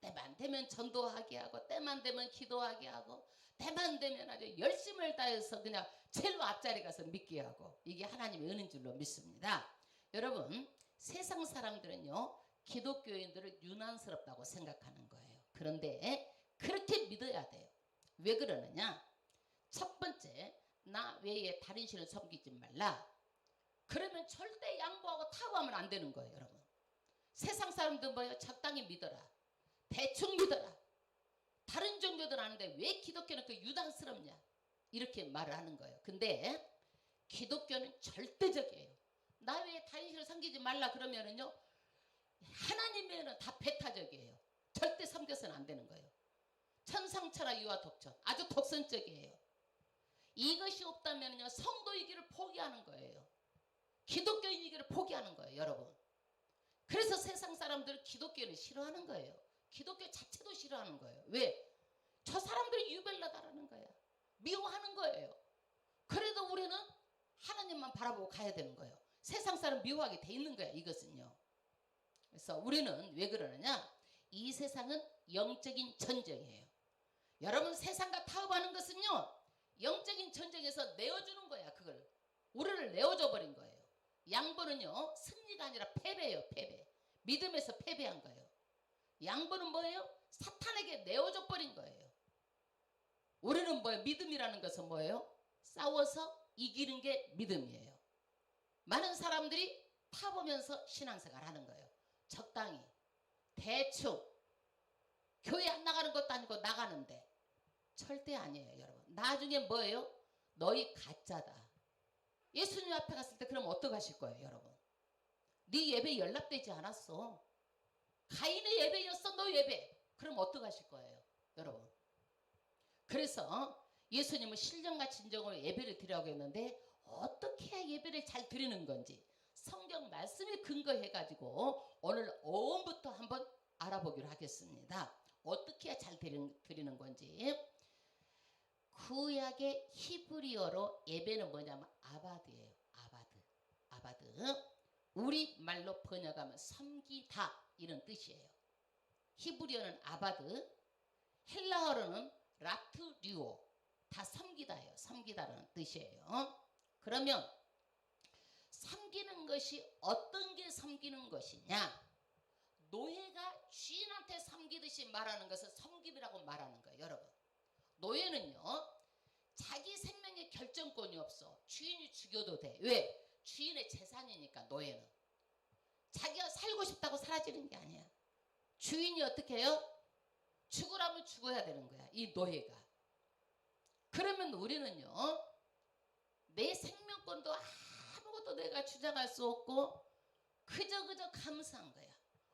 때만 되면 전도하게 하고 때만 되면 기도하게 하고 때만 되면 아주 열심을 다해서 그냥 제일 앞자리 가서 믿게 하고 이게 하나님의 은혜인 줄로 믿습니다. 여러분 세상 사람들은요. 기독교인들을 유난스럽다고 생각하는 거예요. 그런데 그렇게 믿어야 돼요. 왜 그러느냐? 첫 번째 나 외에 다른 신을 섬기지 말라. 그러면 절대 양보하고 타협하면 안 되는 거예요. 여러분 세상 사람들 뭐예요? 적당히 믿어라. 대충 믿어라. 다른 종교들 아는데 왜 기독교는 그 유단스럽냐 이렇게 말을 하는 거예요. 근데 기독교는 절대적이에요. 나 왜 다윗을 섬기지 말라 그러면은요, 하나님에는 다 배타적이에요. 절대 섬겨서는 안 되는 거예요. 천상천하 유아 독천, 아주 독선적이에요. 이것이 없다면요, 성도이기를 포기하는 거예요. 기독교인이기를 포기하는 거예요, 여러분. 그래서 세상 사람들은 기독교를 싫어하는 거예요. 기독교 자체도 싫어하는 거예요. 왜? 저 사람들이 유별나다라는 거야. 미워하는 거예요. 그래도 우리는 하나님만 바라보고 가야 되는 거예요. 세상 사람 미워하게 돼 있는 거야, 이것은요. 그래서 우리는 왜 그러느냐? 이 세상은 영적인 전쟁이에요. 여러분, 세상과 타협하는 것은요, 영적인 전쟁에서 내어주는 거야. 그걸 우리를 내어줘 버린 거예요. 양보는요, 승리가 아니라 패배예요. 패배. 믿음에서 패배한 거예요. 양보는 뭐예요? 사탄에게 내어줘 버린 거예요. 우리는 뭐예요? 믿음이라는 것은 뭐예요? 싸워서 이기는 게 믿음이에요. 많은 사람들이 타보면서 신앙생활 하는 거예요. 적당히, 대충, 교회 안 나가는 것도 아니고 나가는데 절대 아니에요, 여러분. 나중에 뭐예요? 너희 가짜다. 예수님 앞에 갔을 때 그럼 어떡하실 거예요, 여러분? 네 예배 연락되지 않았어. 가인의 예배였어, 너 예배. 그럼 어떡하실 거예요, 여러분? 그래서 예수님은 신령과 진정으로 예배를 드리라고 했는데 어떻게 해야 예배를 잘 드리는 건지 성경 말씀에 근거해가지고 오늘 어음부터 한번 알아보기로 하겠습니다. 어떻게 해야 잘 드리는 건지. 구약의 히브리어로 예배는 뭐냐면 아바드예요. 아바드. 우리 말로 번역하면 섬기다 이런 뜻이에요. 히브리어는 아바드, 헬라어로는 라트류오, 다 섬기다예요. 섬기다라는 뜻이에요. 그러면 섬기는 것이 어떤 게 섬기는 것이냐? 노예가 주인한테 섬기듯이 말하는 것을 섬김이라고 말하는 거예요, 여러분. 노예는요, 자기 생명의 결정권이 없어. 주인이 죽여도 돼. 왜? 주인의 재산이니까. 노예는 자기가 살고 싶다고 사라지는 게 아니야. 주인이 어떻게 해요? 죽으라면 죽어야 되는 거야, 이 노예가. 그러면 우리는요, 내 생명권도 아무것도 내가 주장할 수 없고 그저 감사한 거야.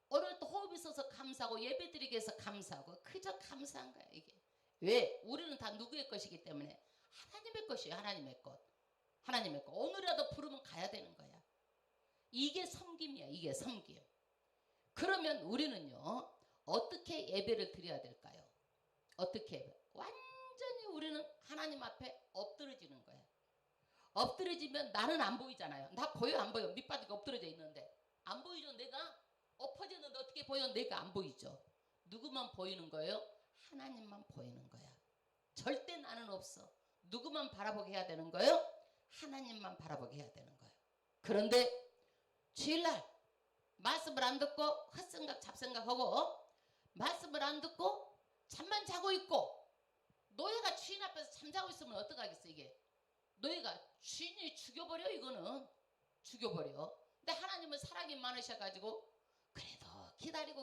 오늘 또 호흡이 있어서 감사하고 예배드리기 위해서 감사하고 그저 감사한 거야, 이게. 왜? 우리는 다 누구의 것이기 때문에 하나님의 것이에요. 하나님의 것. 하나님의 것. 오늘이라도 부르면 가야 되는 거야. 이게 섬김이야. 이게 섬김. 그러면 우리는요, 어떻게 예배를 드려야 될까요? 어떻게? 완전히 우리는 하나님 앞에 엎드러지는 거야. 엎드러지면 나는 안 보이잖아요. 나 보여 안 보여? 밑바닥에 엎드러져 있는데 안 보이죠? 내가 엎어졌는데 어떻게 보여? 내가 안 보이죠? 누구만 보이는 거예요? 하나님만 보이는 거야. 절대 나는 없어. 누구만 바라보게 해야 되는 거예요? 하나님만 바라보게 해야 되는 거예요. 그런데 주일날 말씀을 안 듣고 헛생각 잡생각하고 말씀을 안 듣고 잠만 자고 있고 노예가 주인 앞에서 잠자고 있으면 어떡하겠어. 이게 노예가 주인이 죽여버려. 이거는 죽여버려. 근데 하나님은 사랑이 많으셔가지고 그래도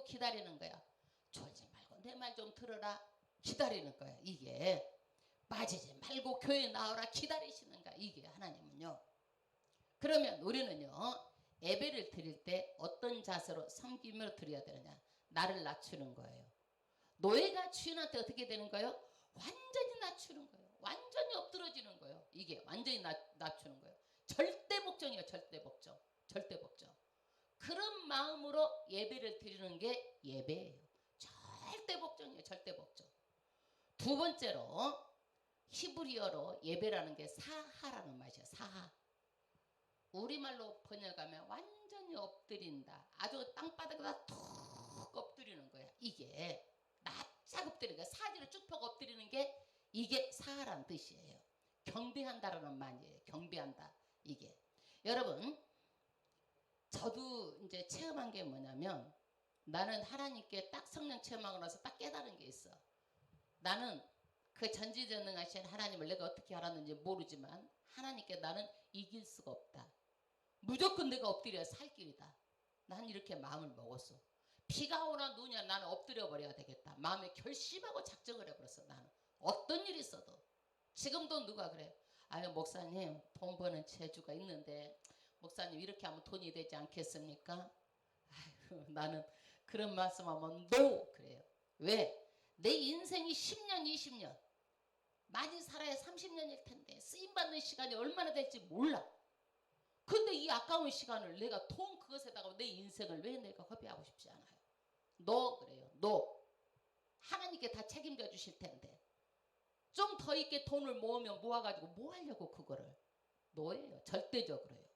기다리는 거야. 졸지 말고 내 말 좀 들어라. 기다리는 거야. 이게 빠지지 말고 교회 나오라. 기다리시는 거야. 이게 하나님은요. 그러면 우리는요, 예배를 드릴 때 어떤 자세로 섬김으로 드려야 되느냐? 나를 낮추는 거예요. 노예가 주인한테 어떻게 되는 거예요? 완전히 낮추는 거예요. 완전히 엎드러지는 거예요. 이게 완전히 낮추는 거예요. 절대 복종이에요. 절대 복종. 절대 복종. 그런 마음으로 예배를 드리는 게 예배예요. 절대 복종이에요. 절대 복종. 두 번째로 히브리어로 예배라는 게 사하라는 말이에요. 사하. 우리말로 번역하면 완전히 엎드린다. 아주 땅바닥에다 툭 엎드리는 거야. 이게 납작 엎드리는 거야. 사지를 쭉 펴고 엎드리는 게 이게 사하라는 뜻이에요. 경배한다라는 말이에요. 경배한다. 이게. 여러분, 저도 이제 체험한 게 뭐냐면 나는 하나님께 딱 성령 체험하고 나서 딱 깨달은 게 있어. 나는 그 전지전능하신 하나님을 내가 어떻게 알았는지 모르지만 하나님께 나는 이길 수가 없다. 무조건 내가 엎드려야 살 길이다. 난 이렇게 마음을 먹었어. 비가 오나 눈이 오나 나는 엎드려 버려야 되겠다. 마음에 결심하고 작정을 해버렸어. 나는 어떤 일이 있어도. 지금도 누가 그래. 아유 목사님 돈 버는 재주가 있는데 목사님 이렇게 하면 돈이 되지 않겠습니까? 아유 나는 그런 말씀하면 NO 그래요. 왜? 내 인생이 10년 20년 많이 살아야 30년일 텐데 쓰임받는 시간이 얼마나 될지 몰라. 근데 이 아까운 시간을 내가 돈 그것에다가 내 인생을 왜 내가 허비하고 싶지 않아요. 너 그래요. 너 하나님께 다 책임져 주실 텐데 좀 더 있게 돈을 모으면 모아가지고 뭐 하려고 그거를. 너예요. 절대적으로요.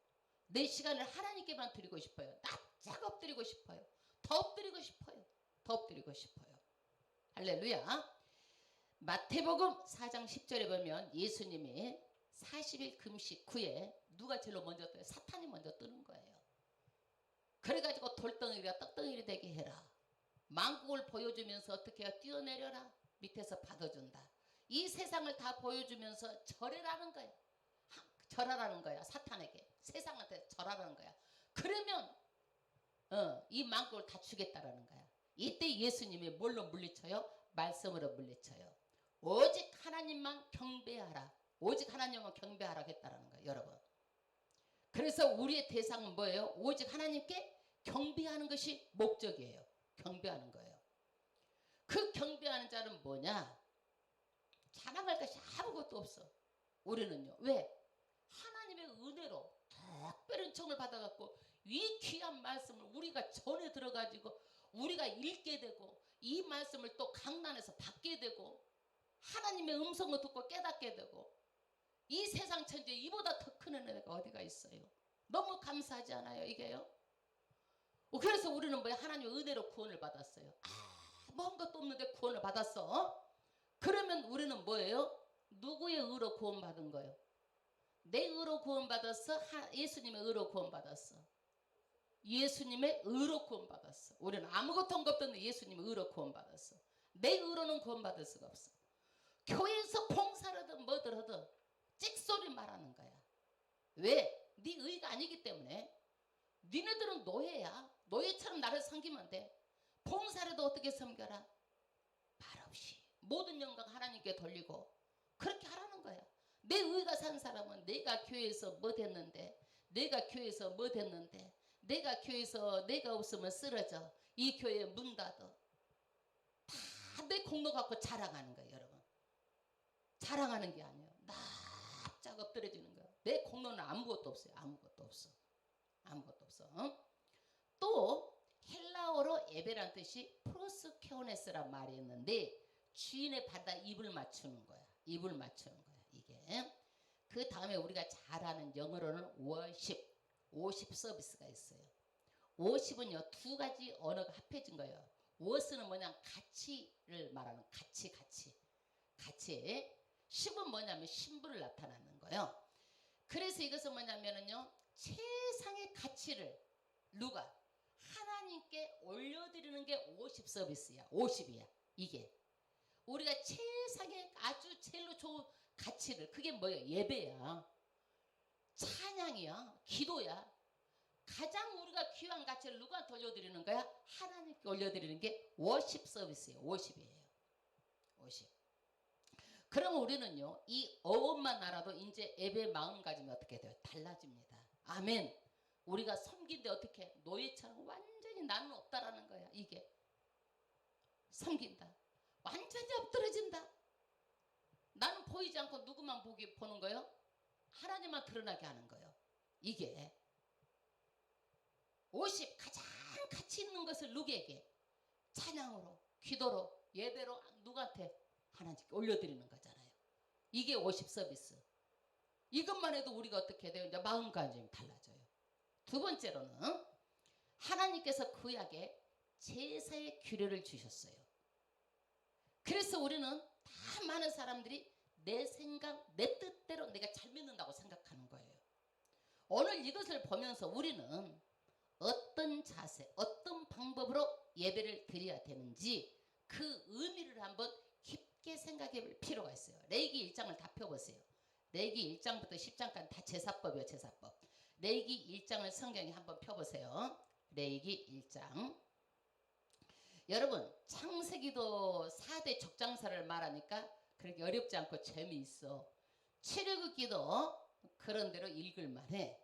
내 시간을 하나님께만 드리고 싶어요. 납작 엎드리고 싶어요. 더 엎드리고 싶어요. 더 엎드리고 싶어요. 할렐루야. 마태복음 4장 10절에 보면 예수님이 40일 금식 후에 누가 제일 먼저 떠요? 사탄이 먼저 뜨는 거예요. 그래가지고 돌덩이가 떡덩이가 되게 해라. 만국을 보여주면서 어떻게 해요? 뛰어내려라. 밑에서 받아준다. 이 세상을 다 보여주면서 절해라는 거야. 절하라는 거야. 사탄에게. 세상한테 절하라는 거야. 그러면 이 만국을 다 주겠다라는 거야. 이때 예수님이 뭘로 물리쳐요? 말씀으로 물리쳐요. 오직 하나님만 경배하라. 오직 하나님만 경배하라고 했다라는 거예요. 여러분. 그래서 우리의 대상은 뭐예요? 오직 하나님께 경배하는 것이 목적이에요. 경배하는 거예요. 그 경배하는 자는 뭐냐? 자랑할 것이 아무것도 없어. 우리는요. 왜? 하나님의 은혜로 특별한 청을 받아갖고 이 귀한 말씀을 우리가 전에 들어가지고 우리가 읽게 되고 이 말씀을 또 강단에서 받게 되고 하나님의 음성을 듣고 깨닫게 되고 이 세상 천지에 이보다 더 큰 은혜가 어디가 있어요. 너무 감사하지 않아요 이게요. 그래서 우리는 뭐야? 하나님의 은혜로 구원을 받았어요. 아무것도 없는데 구원을 받았어. 그러면 우리는 뭐예요? 누구의 의로 구원받은 거예요? 내 의로 구원받았어? 예수님의 의로 구원받았어? 예수님의 의로 구원받았어. 우리는 아무것도 한 것도 없는데 예수님의 의로 구원받았어. 내 의로는 구원받을 수가 없어. 교회에서 봉사를 하든 뭐든 하든 찍소리 말하는 거야. 왜? 네 의가 아니기 때문에. 니네들은 노예야. 노예처럼 나를 섬기면 돼. 봉사라도 어떻게 섬겨라? 말없이 모든 영광 하나님께 돌리고 그렇게 하라는 거야. 내 의가 산 사람은 내가 교회에서 뭐 됐는데, 내가 교회에서 뭐 됐는데, 내가 교회에서 내가 없으면 쓰러져. 이 교회 문 닫아. 다 내 공로 갖고 자랑하는 거예요. 여러분. 자랑하는 게 아니에요. 납작 엎드려지는 거예요. 내 공로는 아무것도 없어요. 아무것도 없어. 아무것도 없어. 또 헬라어로 예배란 뜻이 프로스케오네스란 말이 있는데 주인의 발에다 입을 맞추는 거야. 입을 맞추는 거야. 이게. 그 다음에 우리가 잘 아는 영어로는 워십, 워십 서비스가 있어요. 워십은요 두 가지 언어가 합해진 거예요. 워스는 뭐냐? 가치를 말하는 가치. 십은 뭐냐면 신부를 나타내는 거예요. 그래서 이것은 뭐냐면은요 최상의 가치를 누가? 하나님께 올려드리는 게 워십 서비스야. 워십이야. 이게 우리가 최상의 아주 제일로 좋은 가치를, 그게 뭐예요? 예배야. 찬양이야. 기도야. 가장 우리가 귀한 가치를 누구한테 올려드리는 거야? 하나님께 올려드리는 게 워십 서비스예요. 워십이에요. 워십. 그럼 우리는요 이 어원만 알아도 이제 예배 마음가짐이 어떻게 돼요? 달라집니다. 아멘. 우리가 섬긴데 어떻게? 노예처럼 완전히 나는 없다라는 거야. 이게 섬긴다. 완전히 엎드러진다. 나는 보이지 않고 누구만 보는 거예요? 하나님만 드러나게 하는 거예요. 이게 50 가장 가치 있는 것을 누구에게? 찬양으로, 기도로, 예배로 누구한테? 하나님께 올려드리는 거잖아요. 이게 50 서비스. 이것만 해도 우리가 어떻게 돼요? 이제 마음가짐이 달라져요. 두 번째로는 하나님께서 구약에 제사의 규례를 주셨어요. 그래서 우리는 다 많은 사람들이 내 생각, 내 뜻대로 내가 잘 믿는다고 생각하는 거예요. 오늘 이것을 보면서 우리는 어떤 자세, 어떤 방법으로 예배를 드려야 되는지 그 의미를 한번 깊게 생각해 볼 필요가 있어요. 레위기 1장을 다 펴보세요. 레위기 1장부터 10장까지 다 제사법이에요. 제사법. 레위기 1장을 성경에 한번 펴보세요. 레위기 1장 여러분 창세기도 4대 족장사를 말하니까 그렇게 어렵지 않고 재미있어. 출애굽기도 그런 대로 읽을만해.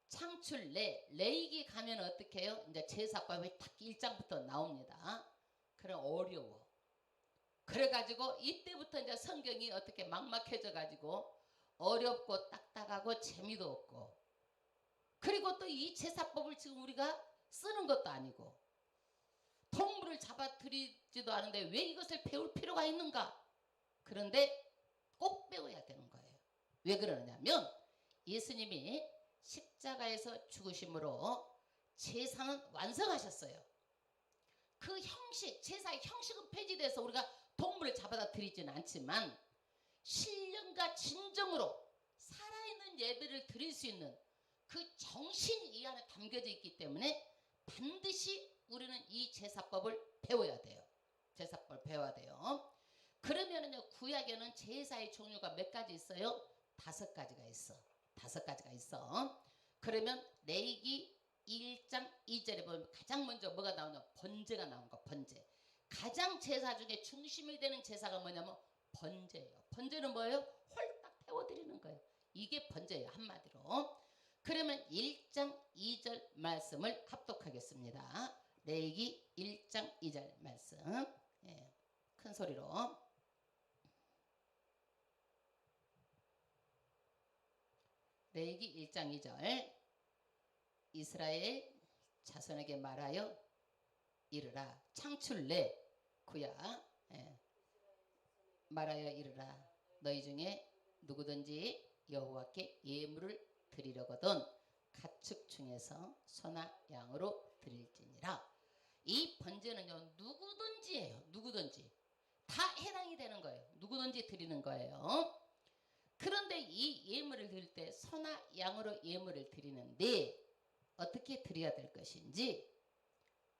창출 레이기 가면 어떻게 해요? 이제 제사법이 딱 1장부터 나옵니다. 그럼 어려워. 그래가지고 이때부터 이제 성경이 어떻게 막막해져 가지고 어렵고 딱딱하고 재미도 없고, 그리고 또 이 제사법을 지금 우리가 쓰는 것도 아니고 동물을 잡아들이지도 않은데 왜 이것을 배울 필요가 있는가? 그런데 꼭 배워야 되는 거예요. 왜 그러냐면 예수님이 십자가에서 죽으심으로 제사는 완성하셨어요. 그 형식, 제사의 형식은 폐지돼서 우리가 동물을 잡아다 드리지는 않지만 신령과 진정으로 살아있는 예배를 드릴 수 있는 그 정신이 이 안에 담겨져 있기 때문에 반드시 우리는 이 제사법을 배워야 돼요. 제사법을 배워야 돼요. 그러면은요, 구약에는 제사의 종류가 몇 가지 있어요? 5가지가 있어. 5가지가 있어. 그러면 레위기 1장 2절에 보면 가장 먼저 뭐가 나오냐? 번제가 나온 거. 번제. 가장 제사 중에 중심이 되는 제사가 뭐냐면 번제예요. 번제는 뭐예요? 홀딱 태워드리는 거예요. 이게 번제예요, 한마디로. 그러면 1장 2절 말씀을 합독하겠습니다. 레위기 1장 2절 말씀. 예, 큰 소리로. 레위기 1장 2절. 이스라엘 자손에게 말하여 이르라. 창출내 구야. 예. 말하여 이르라. 너희 중에 누구든지 여호와께 예물을 드리려거든 가축 중에서 소나 양으로 드릴지니라. 이 번제는요, 누구든지예요. 누구든지 다 해당이 되는 거예요. 누구든지 드리는 거예요. 그런데 이 예물을 드릴 때 소나 양으로 예물을 드리는데 어떻게 드려야 될 것인지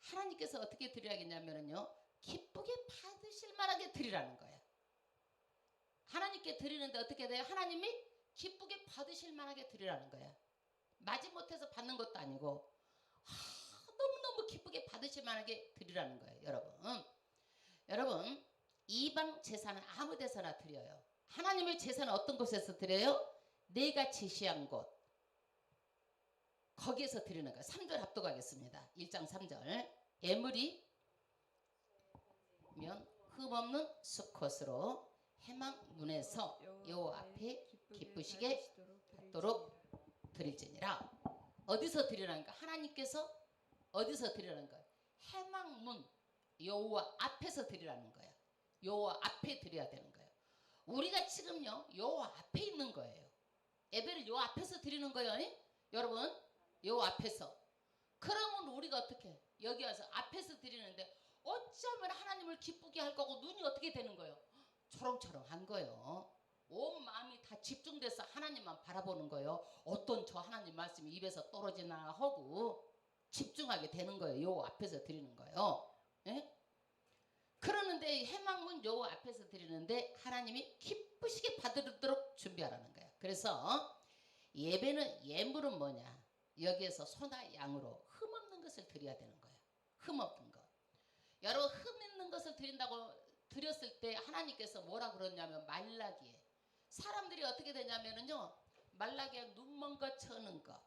하나님께서 어떻게 드려야겠냐면요, 기쁘게 받으실 만하게 드리라는 거예요. 하나님께 드리는데 어떻게 돼요? 하나님이 기쁘게 받으실 만하게 드리라는 거야. 마지못해서 받는 것도 아니고 너무너무 기쁘게 받으실 만하게 드리라는 거예요. 여러분 이방 제사는 아무 데서나 드려요. 하나님의 제사는 어떤 곳에서 드려요? 내가 지시한 곳, 거기에서 드리는 거예요. 3절 합독하겠습니다. 1장 3절. 예물이 면 흠없는 수컷으로 해망문에서 여호와 앞에 기쁘시게 받도록 드릴지니라. 어디서 드리라는 거? 하나님께서 어디서 드리라는 거예요? 해망문 여호와 앞에서 드리라는 거예요. 여호와 앞에 드려야 되는 거예요. 우리가 지금요 여호와 앞에 있는 거예요. 예배를 여호와 앞에서 드리는 거예요. 여러분 여호와 앞에서. 그러면 우리가 어떻게 여기 와서 앞에서 드리는데 어쩌면 하나님을 기쁘게 할 거고 눈이 어떻게 되는 거예요? 초롱초롱한 거예요. 온 마음이 다 집중돼서 하나님만 바라보는 거예요. 어떤 저 하나님 말씀이 입에서 떨어지나 하고 집중하게 되는 거예요. 요 앞에서 드리는 거예요. 예? 그러는데 해망문 요 앞에서 드리는데 하나님이 기쁘시게 받으도록 준비하라는 거예요. 그래서 예배는 예물은 뭐냐? 여기에서 소나 양으로 흠없는 것을 드려야 되는 거예요. 흠없는 것. 여러분 흠 있는 것을 드린다고 드렸을 때 하나님께서 뭐라 그러냐면 말라기에 사람들이 어떻게 되냐면은요 말라기에 눈먼 것 쳐는 것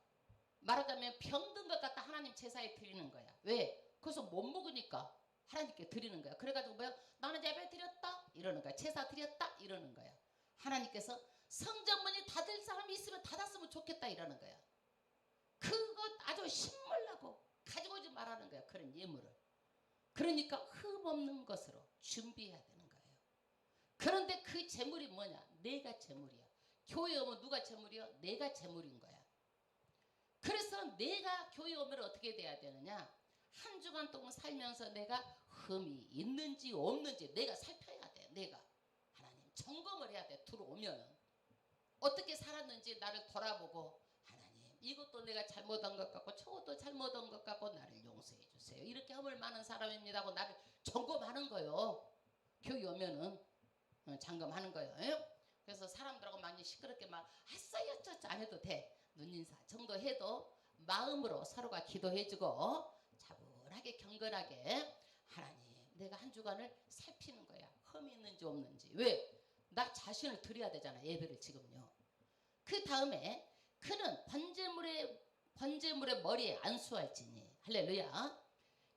말하자면 병든 것 갖다 하나님 제사에 드리는 거야. 왜? 그래서 못 먹으니까 하나님께 드리는 거야. 그래가지고 뭐야? 나는 예배 드렸다 이러는 거야. 제사 드렸다 이러는 거야. 하나님께서 성전문이 닫을 사람이 있으면 닫았으면 좋겠다 이러는 거야. 그것 아주 신물나고 가지고 오지 말라는 거야. 그런 예물을. 그러니까 흠없는 것으로 준비해야 되는 거예요. 그런데 그 재물이 뭐냐? 내가 재물이야. 교회 오면 누가 재물이야? 내가 재물인 거야. 그래서 내가 교회 오면 어떻게 돼야 되느냐? 한 주간 동안 살면서 내가 흠이 있는지 없는지 내가 살펴야 돼. 내가 하나님 점검을 해야 돼. 들어오면 어떻게 살았는지 나를 돌아보고 하나님 이것도 내가 잘못한 것 같고 저것도 잘못한 것 같고 나를 용서해 주세요. 이렇게 허물 많은 사람입니다 하고 나를 점검하는 거예요. 교회 오면은 점검하는 거예요. 그래서 사람들하고 많이 시끄럽게 막 아싸요 쩌쩌 안 해도 돼. 눈인사 정도 해도 마음으로 서로가 기도해주고 차분하게 경건하게 하나님, 내가 한 주간을 살피는 거야. 흠이 있는지 없는지. 왜? 나 자신을 드려야 되잖아. 예배를 지금요. 그 다음에 그는 번제물의 머리에 안수할지니. 할렐루야.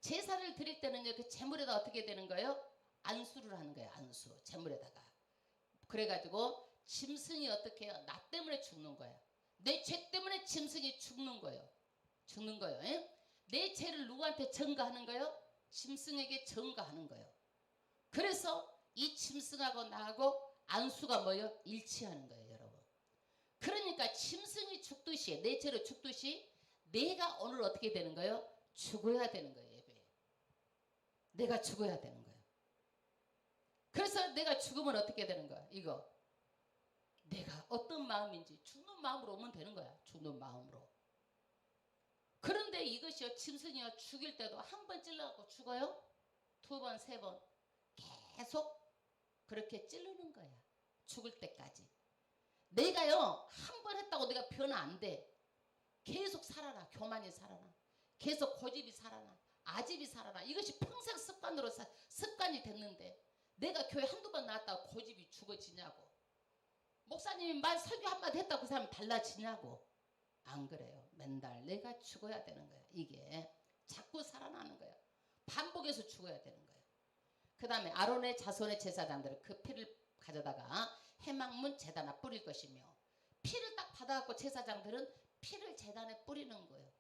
제사를 드릴 때는요, 그 제물에다 어떻게 되는 거예요? 안수를 하는 거예요. 안수. 제물에다가. 그래가지고 짐승이 어떻게 해요? 나 때문에 죽는 거야. 내 죄 때문에 짐승이 죽는 거예요. 죽는 거예요. 에? 내 죄를 누구한테 전가하는 거예요? 짐승에게 전가하는 거예요. 그래서 이 짐승하고 나하고 안수가 뭐예요? 일치하는 거예요, 여러분. 그러니까 짐승이 죽듯이, 내 죄로 죽듯이 내가 오늘 어떻게 되는 거예요? 죽어야 되는 거예요, 예배에. 내가 죽어야 되는 거예요. 그래서 내가 죽으면 어떻게 되는 거야? 이거. 내가 어떤 마음인지 죽는 마음으로 오면 되는 거야. 죽는 마음으로. 그런데 이것이요, 짐승이요, 죽일 때도 한 번 찔러갖고 죽어요? 두 번, 세 번. 계속 그렇게 찌르는 거야. 죽을 때까지. 내가요, 한 번 했다고 내가 변화 안 돼. 계속 살아나. 교만이 살아나. 계속 고집이 살아나. 아집이 살아나. 이것이 평생 습관이 됐는데 내가 교회 한두 번 나왔다고 고집이 죽어지냐고. 목사님이 설교 한마디 했다고 그 사람이 달라지냐고. 안 그래요. 맨날 내가 죽어야 되는 거야. 이게 자꾸 살아나는 거야. 반복해서 죽어야 되는 거야. 그 다음에 아론의 자손의 제사장들은 그 피를 가져다가 해망문 제단에 뿌릴 것이며, 피를 딱 받아갖고 제사장들은 피를 제단에 뿌리는 거예요.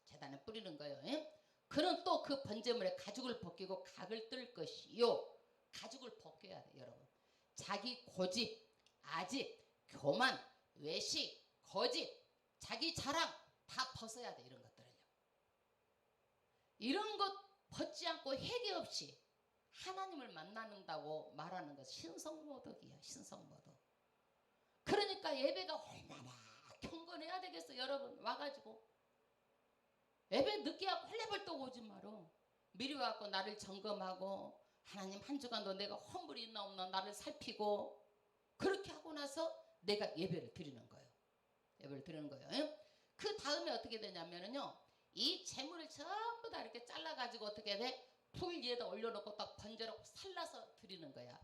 제단에 뿌리는 거예요. 예? 그는 또 그 번제물에 가죽을 벗기고 각을 뜰 것이요. 가죽을 벗겨야 돼, 여러분. 자기 고집, 아집, 교만, 외식, 거짓, 자기 자랑 다 벗어야 돼. 이런 것들을요. 이런 것 벗지 않고 회개 없이 하나님을 만나는다고 말하는 것 신성모독이야. 신성모독. 그러니까 예배가 얼마나 경건해야 되겠어. 여러분 와가지고 예배 늦게 하고 헐레벌떡 오지 마라. 미리 와갖고 나를 점검하고 하나님 한 주간도 내가 허물이 있나 없나 나를 살피고 그렇게 하고 나서 내가 예배를 드리는 거예요. 예배를 드리는 거예요. 그 다음에 어떻게 되냐면은요, 이 재물을 전부 다 이렇게 잘라가지고 어떻게 돼? 불 위에다 올려놓고 딱 번제로 살라서 드리는 거야.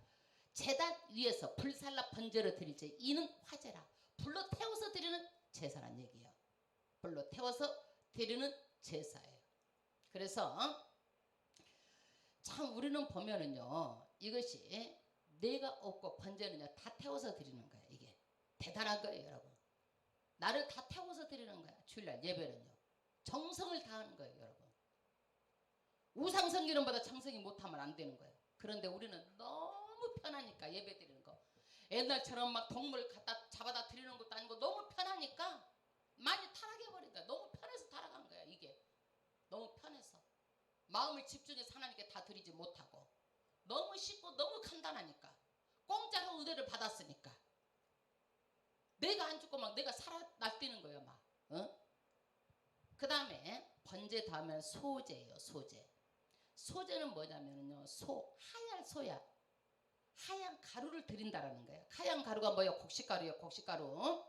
제단 위에서 불살라 번제로 드릴 때 이는 화제라. 불로 태워서 드리는 제사란 얘기예요. 불로 태워서 드리는 제사예요. 그래서 참 우리는 보면은요, 이것이 내가 없고 번제는요 다 태워서 드리는 거예요. 이게 대단한 거예요, 여러분. 나를 다 태워서 드리는 거야. 주일날 예배는요 정성을 다하는 거예요, 여러분. 우상성기는보다 정성이 못하면 안 되는 거예요. 그런데 우리는 너무 편하니까 예배 드리는 거, 옛날처럼 막 동물 갖다 잡아다 드리는 것도 아니고 너무 편하니까 많이 타락해버린다. 너무 편해서 타락한 거야. 이게 너무 편해서 마음을 집중해서 하나님께 다 드리지 못하고, 너무 쉽고 너무 간단하니까, 공짜로 은혜를 받았으니까 내가 안 죽고 막 내가 살아 날뛰는 거예요, 막. 어? 그 다음에 번제 다음에 소제예요. 소제는 뭐냐면요, 하얀 소야. 하얀 가루를 드린다라는 거예요. 하얀 가루가 뭐예요? 곡식가루예요. 곡식가루.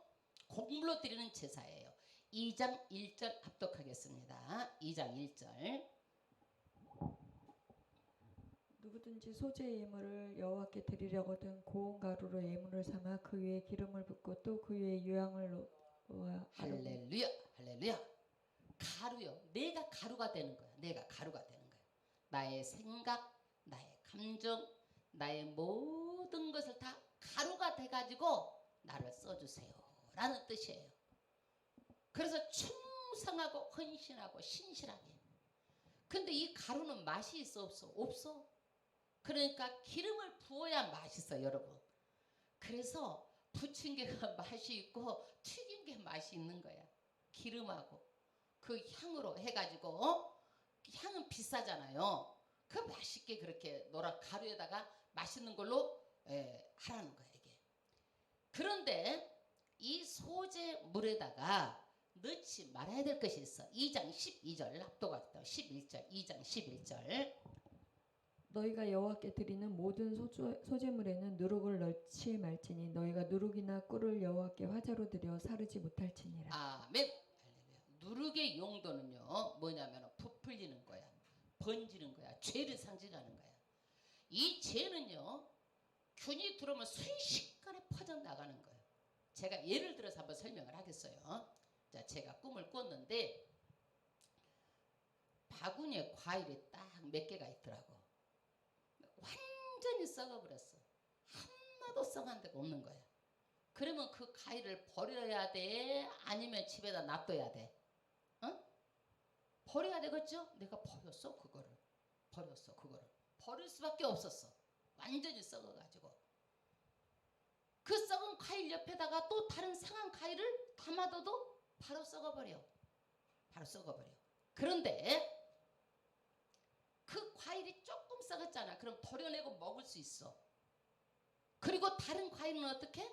곡물로 드리는 제사예요. 2장 1절 합독하겠습니다. 2장 1절. 누구든지 소재의 예물을 여호와께 드리려거든 고운 가루로 예물을 삼아 그 위에 기름을 붓고 또 그 위에 유향을 놓아. 할렐루야, 할렐루야. 가루요. 내가 가루가 되는 거야. 내가 가루가 되는 거야. 나의 생각, 나의 감정, 나의 모든 것을 다 가루가 돼가지고 나를 써주세요 라는 뜻이에요. 그래서 충성하고 헌신하고 신실하게. 근데 이 가루는 맛이 있어 없어? 없어. 그러니까 기름을 부어야 맛있어, 여러분. 그래서 부친 게 맛이 있고 튀긴 게 맛이 있는 거야. 기름하고 그 향으로 해가지고 향은 비싸잖아요. 그 맛있게 그렇게 노란 가루에다가 맛있는 걸로 하라는 거야, 이게. 그런데 이 소재 물에다가 넣지 말아야 될 것이 있어. 2장 12절 합독하겠다. 11절 2장 11절. 너희가 여호와께 드리는 모든 소제물에는 누룩을 넣지 말지니 너희가 누룩이나 꿀을 여호와께 화제로 드려 사르지 못할지니라. 아멘. 누룩의 용도는요 뭐냐면 부풀리는 거야. 번지는 거야. 죄를 상징하는 거야. 이 죄는요, 균이 들어오면 순식간에 퍼져나가는 거예요. 제가 예를 들어서 한번 설명을 하겠어요. 자, 제가 꿈을 꿨는데 바구니에 과일이 딱 몇 개가 있더라고. 완전히 썩어버렸어. 하나도 썩은 데가 없는 거야. 그러면 그 과일을 버려야 돼? 아니면 집에다 놔둬야 돼? 버려야 되겠죠? 내가 버렸어 그거를. 버릴 수밖에 없었어. 완전히 썩어가지고. 그 썩은 과일 옆에다가 또 다른 상한 과일을 담아둬도 바로 썩어버려. 그런데 그 과일이 조금 썩었잖아. 그럼 버려내고 먹을 수 있어. 그리고 다른 과일은 어떻게?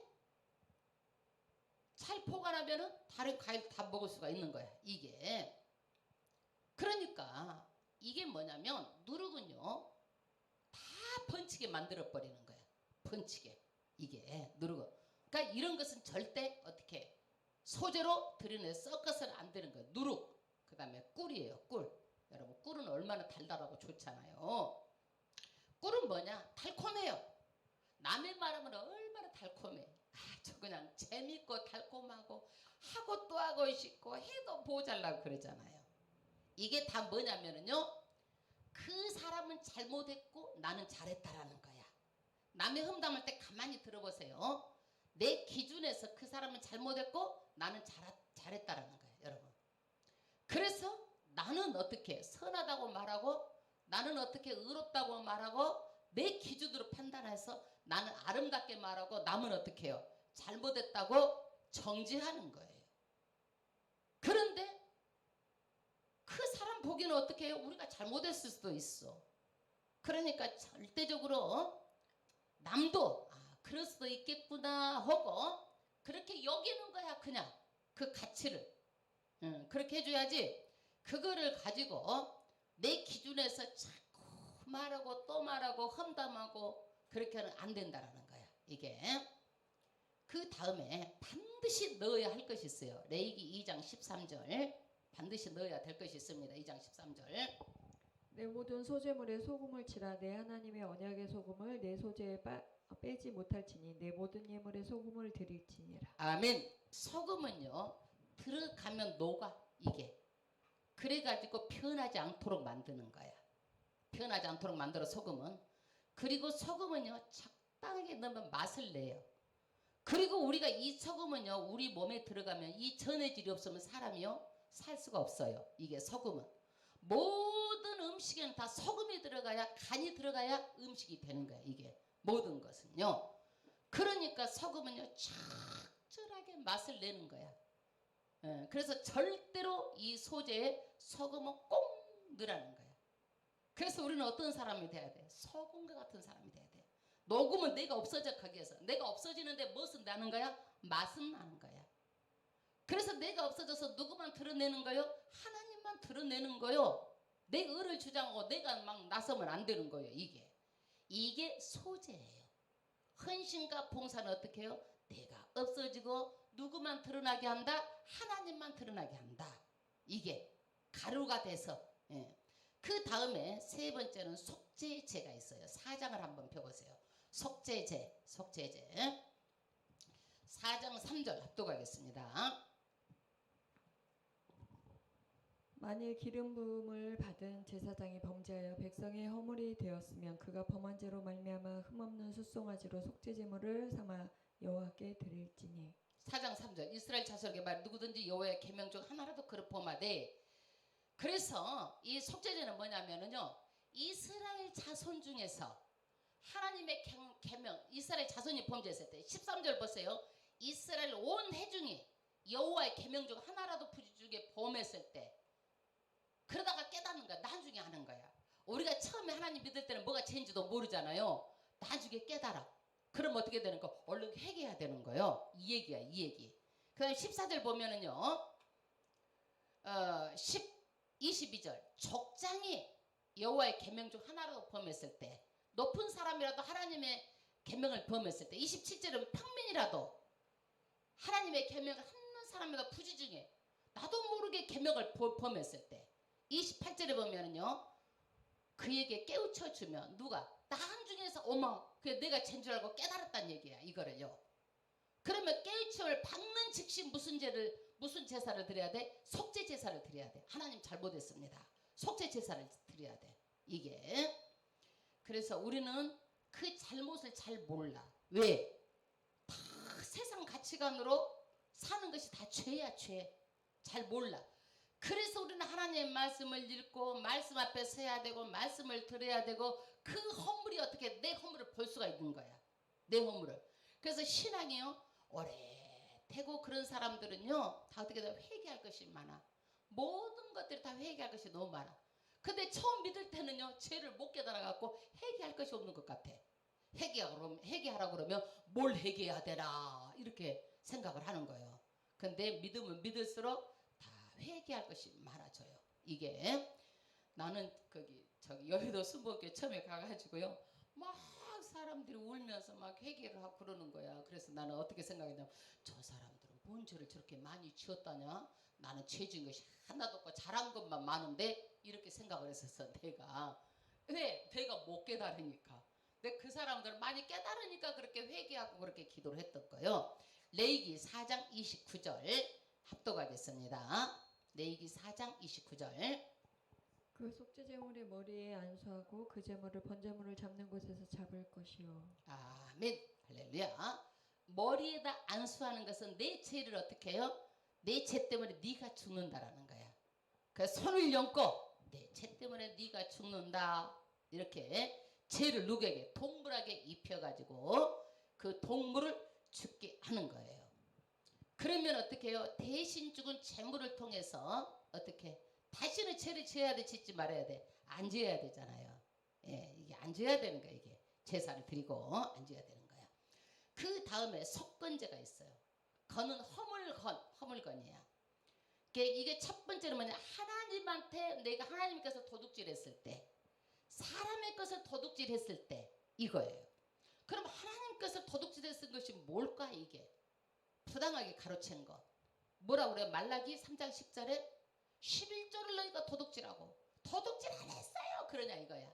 잘 포괄하면은 다른 과일 다 먹을 수가 있는 거야. 이게. 그러니까 이게 뭐냐면 누룩은요 다 번치게 만들어 버리는 거야. 번치게. 이게 누룩은. 그러니까 이런 것은 절대 어떻게 소재로 들여내 섞어서는 안 되는 거야. 누룩. 그 다음에 꿀이에요. 꿀. 여러분 꿀은 얼마나 달달하고 좋잖아요. 꿀은 뭐냐? 달콤해요. 남의 말하면 얼마나 달콤해. 아주 그냥 재밌고 달콤하고 하고 또 하고 싶고 해도 모자라고 그러잖아요. 이게 다 뭐냐면요, 그 사람은 잘못했고 나는 잘했다라는 거야. 남의 험담할 때 가만히 들어보세요. 내 기준에서 그 사람은 잘못했고 나는 잘했다라는 거야, 여러분. 그래서 나는 어떻게 선하다고 말하고 나는 어떻게 의롭다고 말하고 내 기준으로 판단해서 나는 아름답게 말하고 남은 어떻게 해요? 잘못했다고 정지하는 거예요. 그런데 그 사람 보기에는 어떻게 해요? 우리가 잘못했을 수도 있어. 그러니까 절대적으로 남도 그럴 수도 있겠구나 하고 그렇게 여기는 거야. 그냥 그 가치를 그렇게 해줘야지. 그거를 가지고 내 기준에서 자꾸 말하고 또 말하고 험담하고 그렇게는 안 된다라는 거야. 이게. 그 다음에 반드시 넣어야 할 것이 있어요. 레위기 2장 13절 반드시 넣어야 될 것이 있습니다. 2장 13절. 내 모든 소재물에 소금을 치라. 내 하나님의 언약의 소금을 내 소재에 빼지 못할지니 내 모든 예물에 소금을 드릴지니라. 아멘. 소금은요 들어가면 녹아. 이게. 그래가지고 변하지 않도록 만드는 거야. 변하지 않도록 만들어 소금은. 그리고 소금은요 적당하게 넣으면 맛을 내요. 그리고 우리가 이 소금은요 우리 몸에 들어가면 이 전해질이 없으면 사람이요 살 수가 없어요. 이게 소금은. 모든 음식에는 다 소금이 들어가야 간이 들어가야 음식이 되는 거야. 이게 모든 것은요. 그러니까 소금은요 적절하게 맛을 내는 거야. 그래서 절대로 이 소재에 소금은 꼭 넣으라는 거야. 그래서 우리는 어떤 사람이 돼야 돼? 소금과 같은 사람이 돼야 돼. 녹으면 내가 없어져. 거기에서 내가 없어지는데 무엇은 나는 거야? 맛은 나는 거야. 그래서 내가 없어져서 누구만 드러내는 거요? 하나님만 드러내는 거요. 내 의를 주장하고 내가 막 나서면 안 되는 거예요. 이게 소재예요. 헌신과 봉사는 어떻게 해요? 내가 없어지고 누구만 드러나게 한다? 하나님만 드러나게 한다. 이게 가루가 돼서. 그 다음에 세 번째는 속죄제가 있어요. 4장을 한번 펴보세요. 속죄제. 4장 3절 합독하겠습니다. 만일 기름 부음을 받은 제사장이 범죄하여 백성의 허물이 되었으면 그가 범한 죄로 말미암아 흠없는 숫송아지로 속죄제물을 삼아 여호와께 드릴지니. 4장 3절 이스라엘 자손에게 말 누구든지 여호와의 계명 중 하나라도 그릇 범하되. 그래서 이 속죄제는 뭐냐면은요 이스라엘 자손 중에서 하나님의 계명 이스라엘 자손이 범죄했을 때 13절 보세요. 이스라엘 온 회중이 여호와의 계명 중 하나라도 부주게 범했을 때 그러다가 깨닫는 거야. 나중에 하는 거야. 우리가 처음에 하나님 믿을 때는 뭐가 죄인지도 모르잖아요. 나중에 깨달아. 그럼 어떻게 되는 거? 얼른 회개해야 되는 거예요. 이 얘기야. 이 얘기. 그 다음에 14절 보면은요 22절 족장이 여호와의 계명 중 하나라도 범했을 때 높은 사람이라도 하나님의 계명을 범했을 때 27절은 평민이라도 하나님의 계명을 한 사람이라도 부지중에 나도 모르게 계명을 범했을 때 28절에 보면은요 그에게 깨우쳐 주면 누가 나중에서 어머 그 내가 죄인 줄 알고 깨달았다는 얘기야 이거를요. 그러면 깨우침을 받는 즉시 무슨 제사를 드려야 돼? 속죄 제사를 드려야 돼. 하나님 잘못했습니다. 속죄 제사를 드려야 돼. 이게 그래서 우리는 그 잘못을 잘 몰라. 왜? 다 세상 가치관으로 사는 것이 다 죄야 죄. 잘 몰라. 그래서 우리는 하나님의 말씀을 읽고 말씀 앞에 서야 되고 말씀을 들어야 되고 그 허물이 어떻게 내 허물을 볼 수가 있는 거야. 내 허물을. 그래서 신앙이요. 오래되고 그런 사람들은요. 다 어떻게 다 회개할 것이 많아. 모든 것들이 다 회개할 것이 너무 많아. 근데 처음 믿을 때는요. 죄를 못 깨달아갖고 회개할 것이 없는 것 같아. 회개하라고 그러면 뭘 회개해야 되나 이렇게 생각을 하는 거예요. 근데 믿으면 믿을수록 다 회개할 것이 많아져요. 이게 나는 저기 여의도 순복교회 처음에 가가지고요. 막 사람들이 울면서 막 회개를 하고 그러는 거야. 그래서 나는 어떻게 생각했냐면 저 사람들은 뭔 죄를 저렇게 많이 지었다냐? 나는 죄 지은 것이 하나도 없고 잘한 것만 많은데 이렇게 생각을 했었어. 내가. 왜? 내가 못 깨달으니까. 근데 그 사람들은 많이 깨달으니까 그렇게 회개하고 그렇게 기도를 했던 거예요. 레위기 4장 29절 합독하겠습니다. 레위기 4장 29절. 그 속죄 제물의 머리에 안수하고 그 제물을 번제물을 잡는 곳에서 잡을 것이요. 아멘. 할렐루야. 머리에다 안수하는 것은 내 죄를 어떻게 해요? 내 죄 때문에 네가 죽는다라는 거야. 그래서 손을 얹고 내 죄 때문에 네가 죽는다. 이렇게 죄를 누구에게? 동물에게 입혀가지고 그 동물을 죽게 하는 거예요. 그러면 어떻게 해요? 대신 죽은 제물을 통해서 어떻게 다시는 죄를 지어야 돼, 짓지 말아야 돼? 안 지어야 되잖아요. 예, 이게 안 지어야 되는 거야. 이게 제사를 드리고 안 지어야 되는 거야. 그 다음에 속건제가 있어요. 건은 허물건이야. 이게 첫 번째는 뭐냐? 하나님한테 내가 하나님께서 도둑질했을 때, 사람의 것을 도둑질했을 때 이거예요. 그럼 하나님께서 도둑질했을 것이 뭘까 이게? 부당하게 가로챈 것. 뭐라고 그래요? 말라기 3장 10절에 11조를 너희가 도둑질하고 도둑질 안 했어요. 그러냐 이거야.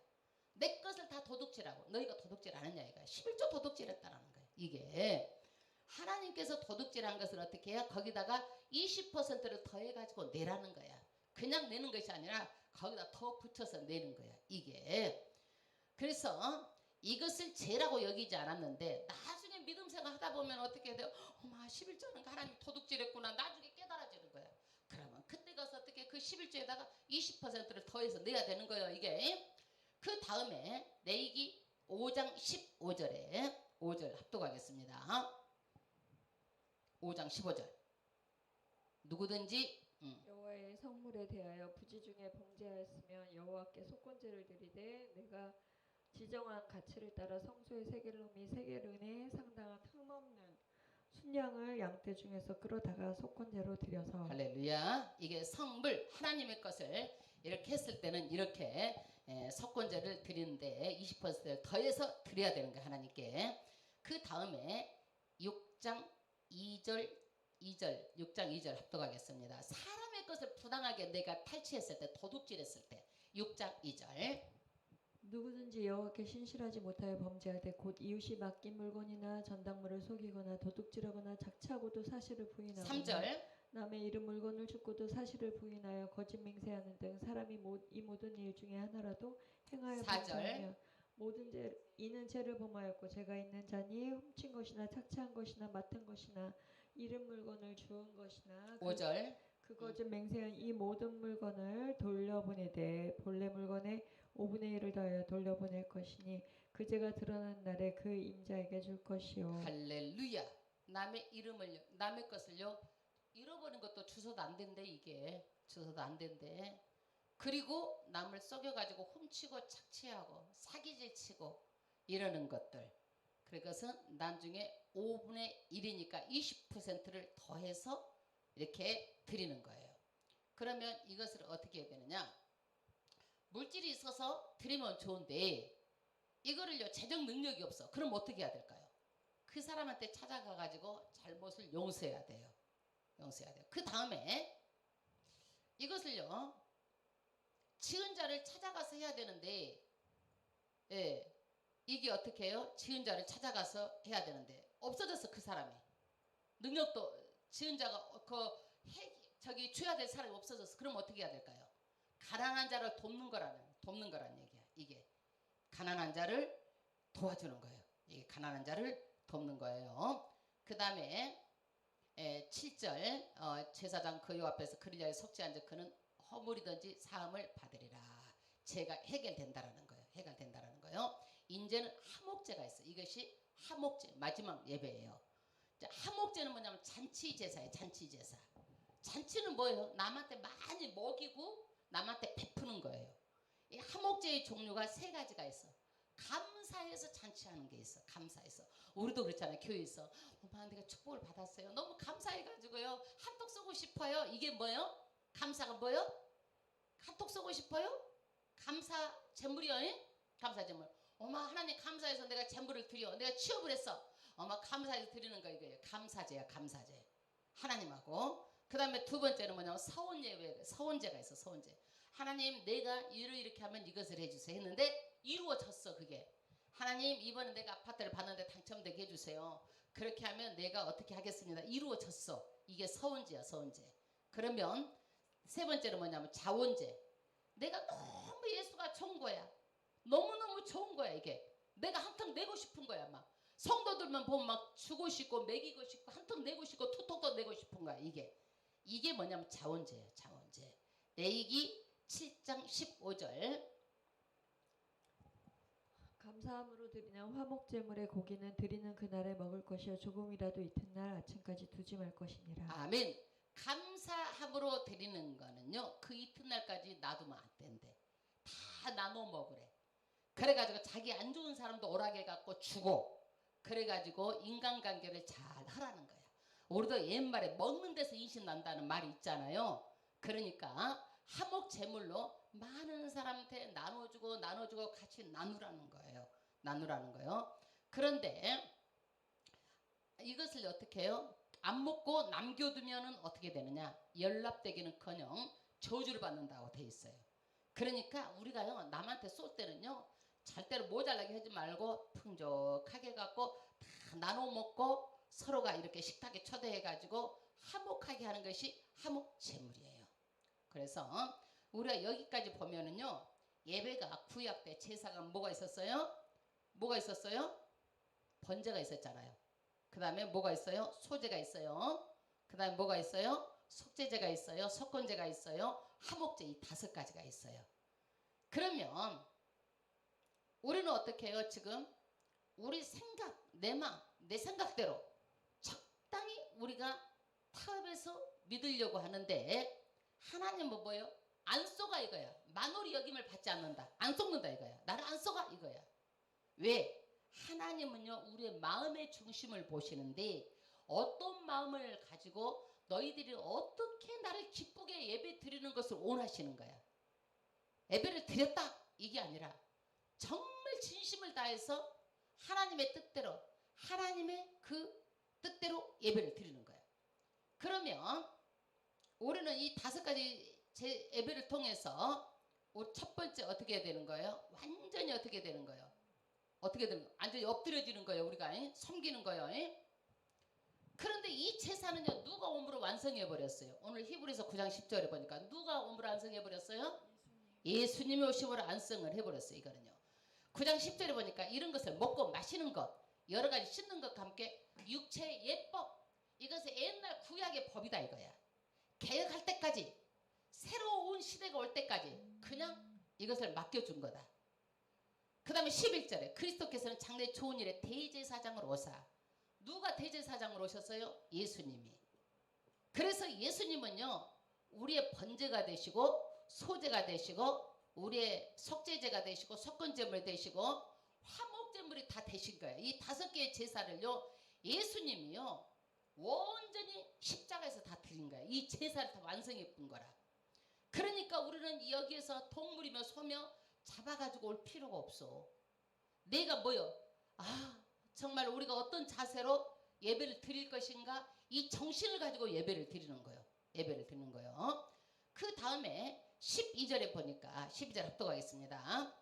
내 것을 다 도둑질하고 너희가 도둑질 안 했냐 이거야. 11조 도둑질했다라는 거야. 이게 하나님께서 도둑질한 것을 어떻게 해요? 거기다가 20%를 더해가지고 내라는 거야. 그냥 내는 것이 아니라 거기다 더 붙여서 내는 거야. 이게 그래서 이것을 죄라고 여기지 않았는데 나중에 믿음 생활 하다 보면 어떻게 돼요? 어마 11조는 하나님 도둑질했구나. 나중에 깨달아지는 거야. 그러면 그때 가서 어떻게 그 11조에다가 20%를 더해서 내야 되는 거예요. 이게 그 다음에 레위기 5장 15절에 5절 합독하겠습니다. 5장 15절 누구든지 여호와의 성물에 대하여 부지 중에 범죄하였으면 여호와께 속건제를 드리되 내가 지정한 가치를 따라 성소의 세겔로 및 세겔은에 상당한 흠없는 순양을 양떼 중에서 끌어다가 속건제로 드려서 할렐루야. 이게 성물 하나님의 것을 이렇게 했을 때는 이렇게 속건제를 드리는데 20%를 더해서 드려야 되는 거야 하나님께. 그 다음에 6장 2절 6장 2절 합독하겠습니다. 사람의 것을 부당하게 내가 탈취했을 때 도둑질했을 때 6장 2절 누구든지 여호와께 신실하지 못하여 범죄하되 곧 이웃이 맡긴 물건이나 전당물을 속이거나 도둑질하거나 작차고도 사실을 부인하거나 3절 남의 이름 물건을 죽고도 사실을 부인하여 거짓 맹세하는 등 사람이 이 모든 일 중에 하나라도 행하여 4절. 범죄하면 이는 죄를 범하였고 죄가 있는 자니 훔친 것이나 착취한 것이나 맡은 것이나 이름 물건을 주운 것이나 5절 그 거짓 맹세한 이 모든 물건을 돌려보내되 본래 물건의 5분의 1을 더하여 돌려보낼 것이니 그 죄가 드러난 날에 그 임자에게 줄 것이요. 할렐루야. 남의 이름을요 남의 것을요 잃어버린 것도 주소도 안 된대. 이게 주소도 안 된대. 그리고 남을 속여가지고 훔치고 착취하고 사기질 치고 이러는 것들 그것은 나중에 5분의 1이니까 20%를 더해서 이렇게 드리는 거예요. 그러면 이것을 어떻게 해야 되느냐? 물질이 있어서 드리면 좋은데 이거를요 재정 능력이 없어. 그럼 어떻게 해야 될까요? 그 사람한테 찾아가 가지고 잘못을 용서해야 돼요. 용서해야 돼요. 그 다음에 이것을요 지은 자를 찾아가서 해야 되는데, 예, 이게 어떻게 해요? 지은 자를 찾아가서 해야 되는데 없어졌어. 그 사람이 능력도 지은 자가 저기 줘야 될 사람이 없어졌어. 그럼 어떻게 해야 될까요? 가난한 자를 돕는 거라는 얘기야. 이게 가난한 자를 도와주는 거예요. 이게 가난한 자를 돕는 거예요. 그 다음에 7절 제사장 그 요 앞에서 그리자에 속지 않은 그는 허물이든지 사함을 받으리라. 죄가 해결된다라는 거예요. 해결된다라는 거예요. 이제는 하목제가 있어. 이것이 하목제 마지막 예배예요. 하목제는 뭐냐면 잔치 제사예요. 잔치 제사. 잔치는 뭐예요? 남한테 많이 먹이고 남한테 베푸는 거예요. 이 하목제의 종류가 3가지가 있어. 감사해서 잔치하는 게 있어. 감사해서. 우리도 그렇잖아요. 교회에서 엄마 내가 축복을 받았어요. 너무 감사해가지고요. 한턱 쏘고 싶어요. 이게 뭐예요? 감사가 뭐예요? 한턱 쏘고 싶어요? 감사 제물이요. 감사 제물. 엄마 하나님 감사해서 내가 제물을 드려. 내가 취업을 했어. 엄마 감사해서 드리는 거 이거예요. 감사제야. 감사제. 하나님하고. 그 다음에 2번째는 뭐냐면 서원제가 있어. 서원제. 하나님 내가 일을 이렇게 하면 이것을 해주세요 했는데 이루어졌어. 그게 하나님 이번에 내가 아파트를 받는데 당첨되게 해주세요. 그렇게 하면 내가 어떻게 하겠습니다. 이루어졌어. 이게 서원제야. 서원제. 그러면 3번째는 뭐냐면 자원제. 내가 너무 예수가 좋은 거야. 너무너무 좋은 거야. 이게 내가 한턱 내고 싶은 거야. 막 성도들만 보면 막 주고 싶고 먹이고 싶고 한턱 내고 싶고 투턱도 내고 싶은 거야. 이게 뭐냐면 자원제야. 자원제. 레위기 7장 15절. 감사함으로 드리는 화목제물의 고기는 드리는 그날에 먹을 것이요 조금이라도 이튿날 아침까지 두지 말 것이니라. 아멘. 감사함으로 드리는 거는요 그 이튿날까지 놔두면 안 된대. 다 나눠 먹으래. 그래가지고 자기 안 좋은 사람도 오라게 갖고 주고 그래가지고 인간관계를 잘 하라는 거야. 우리도 옛말에 먹는 데서 인신 난다는 말이 있잖아요. 그러니까 하목 제물로 많은 사람한테 나눠주고 같이 나누라는 거예요. 나누라는 거예요. 그런데 이것을 어떻게 해요? 안 먹고 남겨두면은 어떻게 되느냐? 연락되기는커녕 저주를 받는다고 돼 있어요. 그러니까 우리가요 남한테 쏠 때는요 절대로 모자라게 하지 말고 풍족하게 갖고 다 나눠 먹고 서로가 이렇게 식탁에 초대해가지고 화목하게 하는 것이 화목 제물이에요. 그래서 우리가 여기까지 보면은요 예배가 구약 때 제사가 뭐가 있었어요? 뭐가 있었어요? 번제가 있었잖아요. 그 다음에 뭐가 있어요? 소제가 있어요. 그 다음에 뭐가 있어요? 속제제가 있어요. 속건제가 있어요. 화목제 이 5가지가 있어요. 그러면 우리는 어떻게 해요? 지금 우리 생각, 내 마음, 내 생각대로 적당히 우리가 타협해서 믿으려고 하는데 하나님은 뭐예요? 안 쏘가 이거야. 만홀히 여김을 받지 않는다. 안 쏘는다 이거야. 나를 안 쏘가 이거야. 왜? 하나님은요 우리의 마음의 중심을 보시는데 어떤 마음을 가지고 너희들이 어떻게 나를 기쁘게 예배 드리는 것을 원하시는 거야. 예배를 드렸다 이게 아니라 정말 진심을 다해서 하나님의 뜻대로 하나님의 그 뜻대로 예배를 드리는 거야. 그러면 우리는 이 5가지 제 예배를 통해서 첫 번째 어떻게 해야 되는 거예요? 완전히 어떻게 되는 거예요? 어떻게 되는 거예요? 완전히 엎드려지는 거예요. 우리가 섬기는 거예요. 그런데 이 제사는요 누가 오므로 완성해 버렸어요. 오늘 히브리서 9장 10절에 보니까 누가 오므로 완성해 버렸어요? 예수님이 오심으로 완성을 해버렸어요. 이거는요 9장 10절에 보니까 이런 것을 먹고 마시는 것 여러 가지 씻는 것과 함께 육체의 예법 이것은 옛날 구약의 법이다 이거야. 개혁할 때까지 새로운 시대가 올 때까지 그냥 이것을 맡겨준 거다. 그 다음에 11절에 그리스도께서는 장래 좋은 일에 대제사장으로 오사. 누가 대제사장으로 오셨어요? 예수님이. 그래서 예수님은요 우리의 번제가 되시고 소제가 되시고 우리의 속제제가 되시고 속건제물이 되시고 화목제물이 다 되신 거예요. 이 5개의 제사를요 예수님이요 완전히 십자가에서 다 드린 거예요. 이 제사를 다 완성해 본 거라. 그러니까 우리는 여기에서 동물이며 소며 잡아가지고 올 필요가 없어. 내가 뭐요? 정말 우리가 어떤 자세로 예배를 드릴 것인가 이 정신을 가지고 예배를 드리는 거예요. 예배를 드리는 거예요. 그 다음에 12절에 보니까 12절 합독하겠습니다.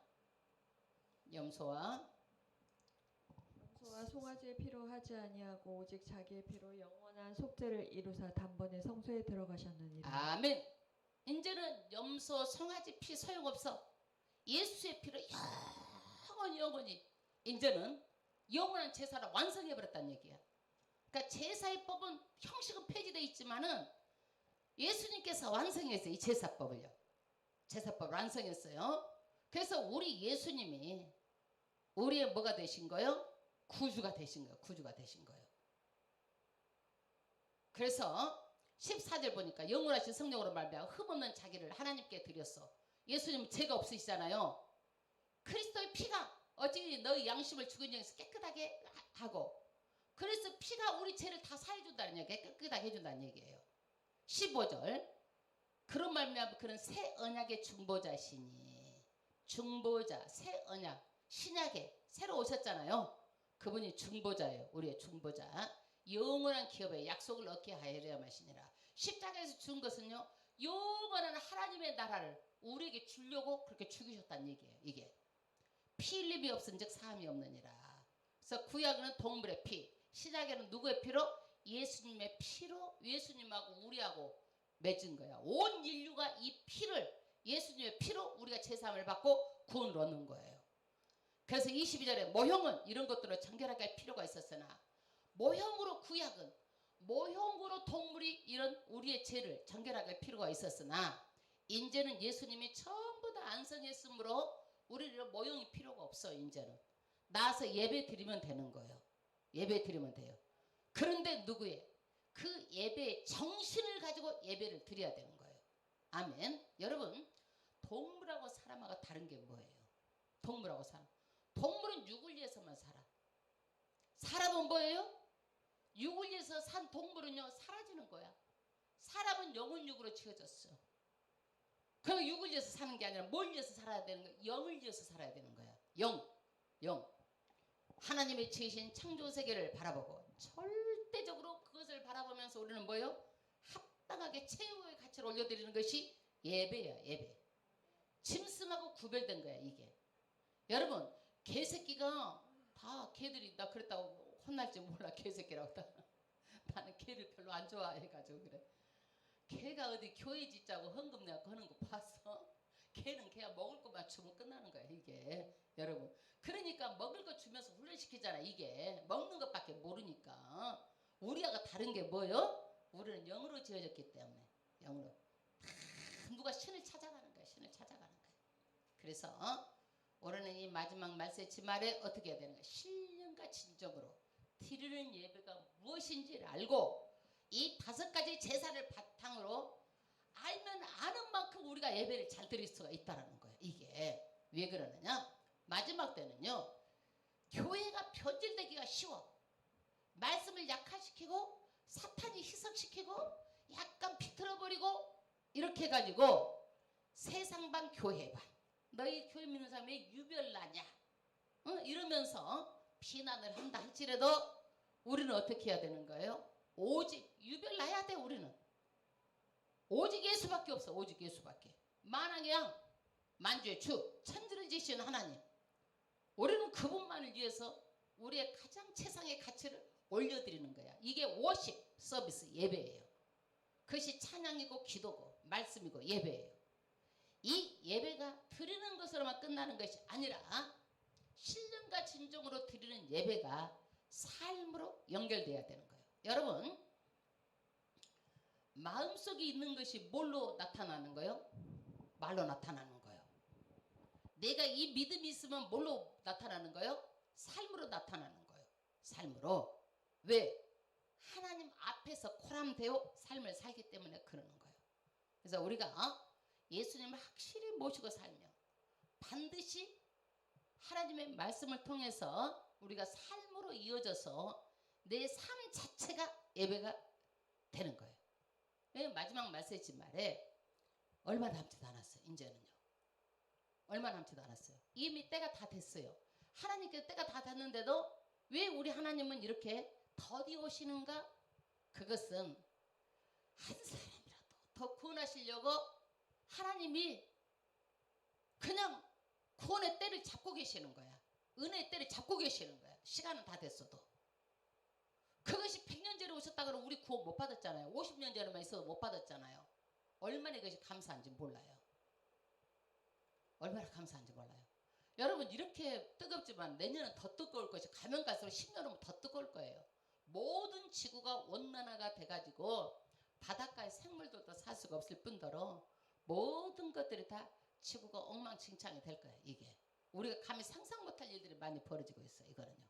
염소와 송아지의 피로 하지 아니하고 오직 자기의 피로 영원한 속죄를 이루사 단번에 성소에 들어가셨느니라. 아멘. 이제는 염소 송아지 피 소용없어. 예수의 피로 영원히 이제는 영원한 제사를 완성해버렸다는 얘기야. 그러니까 제사의 법은 형식은 폐지되어 있지만은 예수님께서 완성했어요. 이 제사법을요. 제사법을 완성했어요. 그래서 우리 예수님이 우리의 뭐가 되신 거예요? 구주가 되신 거예요. 구주가 되신 거예요. 그래서 14절 보니까 영원하신 성령으로 말미암아 흠없는 자기를 하나님께 드렸어. 예수님은 죄가 없으시잖아요. 그리스도의 피가 어찌 너희 양심을 죽은 영에서 깨끗하게 하고, 그래서 피가 우리 죄를 다 사해준다는 얘기예요. 깨끗하게 해준다는 얘기예요. 15절 그런 말미암아 그는 새 언약의 중보자시니, 중보자 새 언약 신약에 새로 오셨잖아요. 그분이 중보자예요. 우리의 중보자. 영원한 기업의 약속을 얻게 하여야 마시니라. 십자가에서 준 것은요, 영원한 하나님의 나라를 우리에게 주려고 그렇게 죽이셨다는 얘기예요. 이게 피 흘림이 없은즉 사함이 없느니라. 그래서 구약은 동물의 피, 신약에는 누구의 피로? 예수님의 피로 예수님하고 우리하고 맺은 거야. 온 인류가 이 피를, 예수님의 피로 우리가 제사함을 받고 구원을 얻는 거예요. 그래서 22절에 모형은 이런 것들로 정결하게 할 필요가 있었으나, 모형으로 구약은 모형으로 동물이 이런 우리의 죄를 정결하게 할 필요가 있었으나, 이제는 예수님이 전부 다 안성했으므로 우리는 모형이 필요가 없어. 이제는 나와서 예배 드리면 되는 거예요. 예배 드리면 돼요. 그런데 누구의 그 예배의 정신을 가지고 예배를 드려야 되는 거예요. 아멘. 여러분, 동물하고 사람하고 다른 게 뭐예요? 동물하고 사람, 동물은 육을 위해서만 살아. 사람은 뭐예요? 육을 위해서 산 동물은요 사라지는 거야. 사람은 영혼육으로 지어졌어. 그 육을 위해서 사는 게 아니라 뭘 위해서 살아야 되는 거야? 영을 위해서 살아야 되는 거야. 영. 하나님의 지으신 창조 세계를 바라보고 절대적으로 그것을 바라보면서 우리는 뭐예요? 합당하게 최고의 가치를 올려드리는 것이 예배야. 예배. 짐승하고 구별된 거야 이게. 여러분, 개새끼가 다 개들이, 나 그랬다고 혼날지 몰라. 개새끼라고. 나는 개를 별로 안 좋아해가지고 그래. 개가 어디 교회 짓자고 헌금 내고 하는 거 봤어? 개는 걔가 먹을 것만 주면 끝나는 거야 이게. 여러분, 그러니까 먹을 거 주면서 훈련시키잖아. 이게 먹는 것밖에 모르니까. 우리하고 다른 게 뭐요? 우리는 영으로 지어졌기 때문에. 영으로 누가 신을 찾아가는 거야. 신을 찾아가는 거야. 그래서 오늘은 이 마지막 말세치 말에 어떻게 해야 되는 거야? 신령과 진정으로 드리는 예배가 무엇인지를 알고, 이 5가지 제사를 바탕으로 알면 아는 만큼 우리가 예배를 잘 드릴 수가 있다는 거예요. 이게 왜 그러느냐? 마지막 때는요, 교회가 변질되기가 쉬워. 말씀을 약화시키고 사탄이 희석시키고 약간 비틀어버리고 이렇게 해가지고 세상반 교회반, 너희 교회 믿는 사람이 유별나냐 이러면서 비난을 한다 할지라도 우리는 어떻게 해야 되는 거예요? 오직 유별나야 돼. 우리는 오직 예수밖에 없어. 오직 예수밖에. 만왕의 양, 만주의 주, 천지를 지으신 하나님, 우리는 그분만을 위해서 우리의 가장 최상의 가치를 올려드리는 거야. 이게 워십 서비스, 예배예요. 그것이 찬양이고 기도고 말씀이고 예배예요. 이 예배가 드리는 것으로만 끝나는 것이 아니라 신령과 진정으로 드리는 예배가 삶으로 연결돼야 되는 거예요. 여러분, 마음속에 있는 것이 뭘로 나타나는 거예요? 말로 나타나는 거예요. 내가 이 믿음이 있으면 뭘로 나타나는 거예요? 삶으로 나타나는 거예요. 삶으로. 왜? 하나님 앞에서 코람되어 삶을 살기 때문에 그러는 거예요. 그래서 우리가 예수님을 확실히 모시고 살며 반드시 하나님의 말씀을 통해서 우리가 삶으로 이어져서 내 삶 자체가 예배가 되는 거예요. 마지막 말세지 말에 얼마 남지도 않았어요. 이제는요. 얼마 남지도 않았어요. 이미 때가 다 됐어요. 하나님께서 때가 다 됐는데도 왜 우리 하나님은 이렇게 더디 오시는가? 그것은 한 사람이라도 더 구원하시려고 하나님이 그냥 구원의 때를 잡고 계시는 거야. 은혜의 때를 잡고 계시는 거야. 시간은 다 됐어도. 그것이 100년 전에 오셨다 그러면 우리 구원 못 받았잖아요. 50년 전에만 있어도 못 받았잖아요. 얼마나 이것이 감사한지 몰라요. 얼마나 감사한지 몰라요. 여러분 이렇게 뜨겁지만 내년은 더 뜨거울 것이 가면 갈수록 10년 후면 더 뜨거울 거예요. 모든 지구가 온난화가 돼가지고 바닷가에 생물들도 살 수가 없을 뿐더러 모든 것들이 다 지구가 엉망진창이 될 거예요. 이게 우리가 감히 상상 못할 일들이 많이 벌어지고 있어요. 이거는요.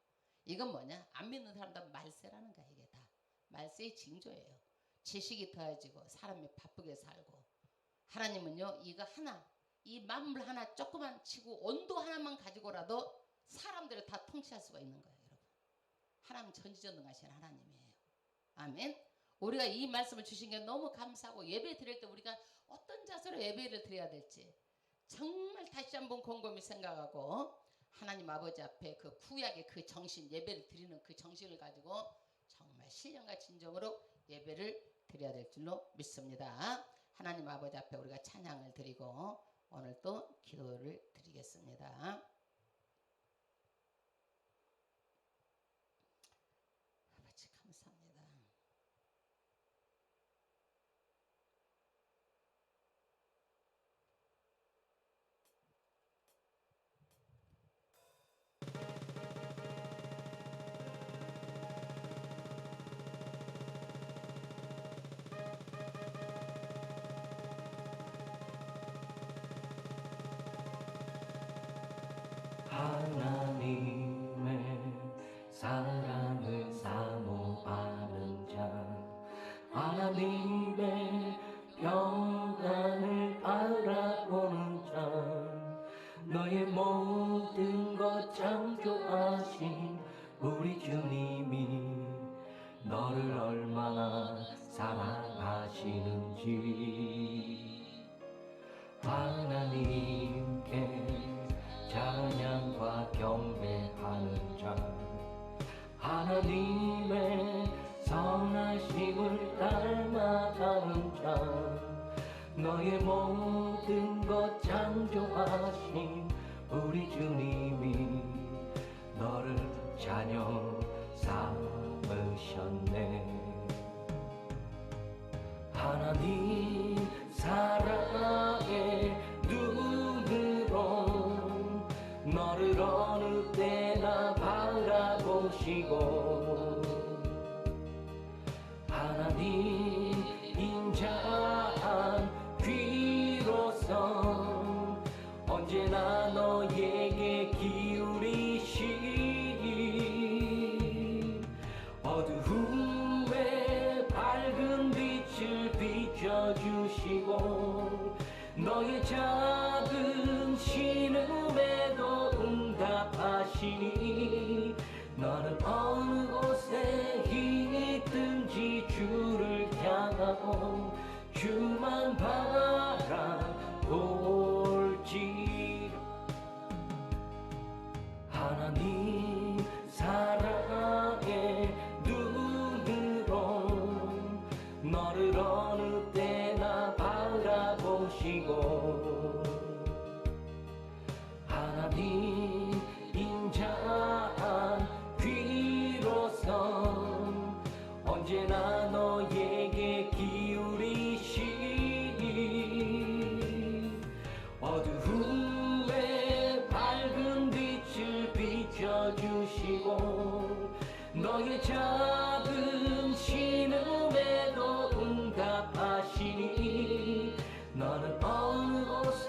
이건 뭐냐? 안 믿는 사람들 말세라는 거야. 이게 다 말세의 징조예요. 지식이 더해지고 사람이 바쁘게 살고. 하나님은요 이거 하나, 이 만물 하나, 조그만 지구 온도 하나만 가지고라도 사람들을 다 통치할 수가 있는 거예요. 여러분, 하나님 전지전능하신 하나님이에요. 아멘. 우리가 이 말씀을 주신 게 너무 감사하고, 예배 드릴 때 우리가 어떤 자세로 예배를 드려야 될지 정말 다시 한번 곰곰이 생각하고 하나님 아버지 앞에 그 구약의 그 정신, 예배를 드리는 그 정신을 가지고 정말 신령과 진정으로 예배를 드려야 될 줄로 믿습니다. 하나님 아버지 앞에 우리가 찬양을 드리고 오늘 또 기도를 드리겠습니다. 아버지 감사합니다. 하나님의 사랑을 사모하는 자, 하나님의 평안을 바라보는 자, 너의 모든 것 창조하신 우리 주님이 너를 얼마나 사랑하시는지 하나님께 찬양과 경배하는 자, 하나님의 선하심을 닮아가는 자, 너의 모든 것 창조하신 우리 주님이 너를 자녀 삼으셨네. 하나님 사랑의 눈으로 너를 어느 때나 바라보시고, 하나님 인자한 귀로서 언제나 너에게 기울이시니 어두움에 밝은 빛을 비춰주시고, 너의 작은 신음에도 응답하시니 너는 어느 곳에 있든지 주를 향하고 주만 바라볼지. 하나님 사랑의 눈으로 너를 어느 때나 바라보시고, 하나님 인자한 귀로서 언제나 너에게 기울이시니 어두움에 밝은 빛을 비춰주시고, 너의 작은 신음에도 응답하시니 너는 어느 곳에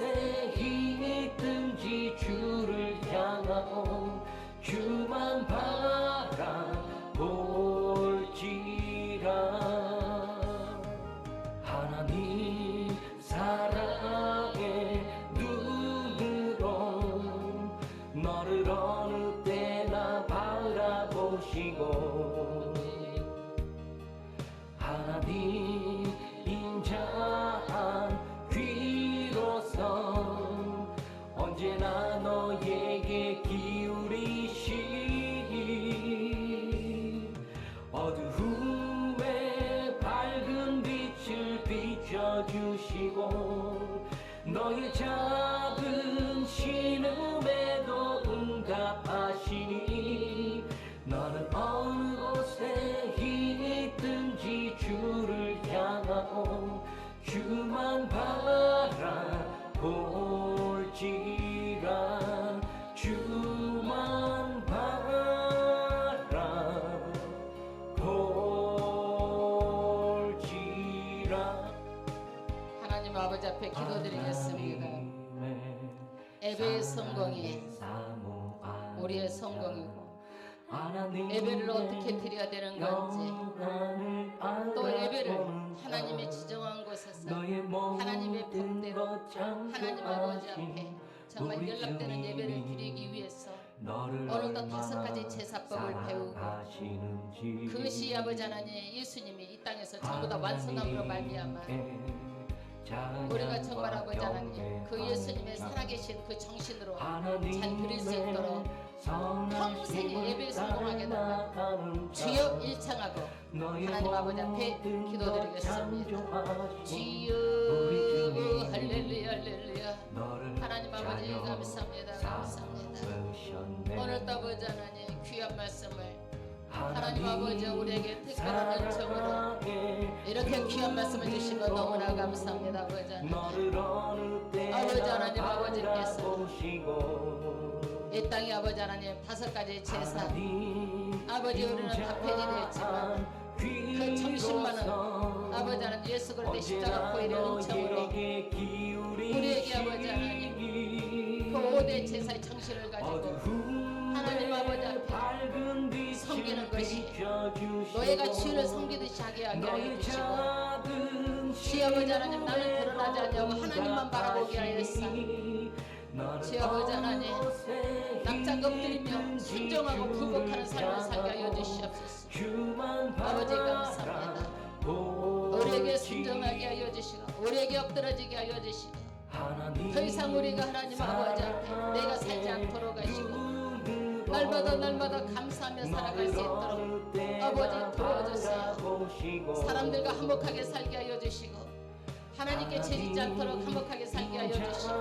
너의 작은 신음에도 응답하시니 너는 어느 곳에 있든지 주를 향하오 주만 바라볼지라 주만 바라볼지라. 하나님 아버지 앞에 기도드리겠습니다. 예배의 성공이 우리의 성공이고 예배를 어떻게 드려야 되는 건지 또 예배를 하나님의 지정한 곳에서 하나님의 법대로 하나님 아버지 앞에 정말 연락되는 예배를 드리기 위해서 오늘도 5가지 제사법을 배우고 그것이 아버지 하나님 예수님이 이 땅에서 전부 다 완성함으로 말미암아 우리가 정말 아버지 하나님 그 예수님의 살아계신 그 정신으로 잘 드릴 수 있도록 평생의 예배에 성공하게 달라 주여 일창하고 하나님 아버지 앞에 기도드리겠습니다. 주여 할렐루야 할렐루야. 하나님 아버지 감사합니다 감사합니다. 오늘도 아버지 하나님 귀한 말씀을 하나님 아버지 우리에게 특별한 은총으로 이렇게 귀한 말씀을 주신 것 너무나 감사합니다. 아버지 하나님 아버지 하나님 아버지께서 이 땅에 아버지 하나님 5가지 제사 아버지 우리는 답변이 되었지만 그 정신만은 아버지 하나님 예수 그리스도의 십자가 보혈의 은총으로 우리에게 아버지 하나님 그 5대 제사의 정신을 가지고 하나님 아버지 앞에 섬기는 것이 너희가 주를 섬기듯이 하게 하여 주시고 주 아버지 하나님 나는 드러나지 않냐고 하나님만 바라보게 하였사니 주 아버지 하나님 납작 엎드리며 순종하고 굴복하는 삶을 살게 하여 주시옵소서. 아버지 감사합니다. 우리에게 순종하게 하여 주시고 우리에게 엎드러지게 하여 주시고 더 이상 우리가 하나님 아버지 앞에 내가 살지 않도록 하시고 날마다 감사하며 살아갈 수 있도록 아버지 도와주세요. 사람들과 화목하게 살게 하여 주시고 하나님께 죄짓지 않도록 화목하게 살게 하여 주시고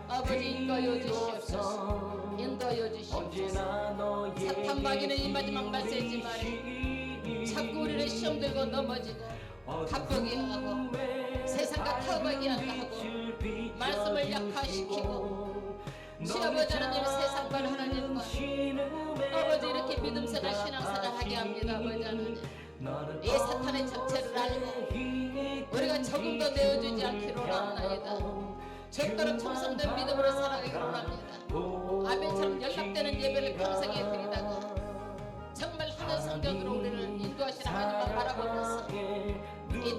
아버지 인도하여 주시옵소서. 인도하여 주시옵소서. 사탄 마귀는 이 마지막 말세지만 자꾸 우리를 시험 들고 넘어지고 가쁘게 하고 세상과 타협하게 한다 하고 말씀을 약화시키고 주 아버지 하나님 세상과 하나님과 아버지 이렇게 믿음생활 신앙생활 하게 합니다. 아버지 하나님 이 사탄의 정체를 알고 우리가 조금 더 내어주지 않기로 합나이다. 절대로 충성된 믿음으로 살아가기로 합니다. 아벨처럼 연락되는 예배를 평생에 드리다가 정말 하늘 성전으로 우리를 인도하시는 하나님만 바라보면서 이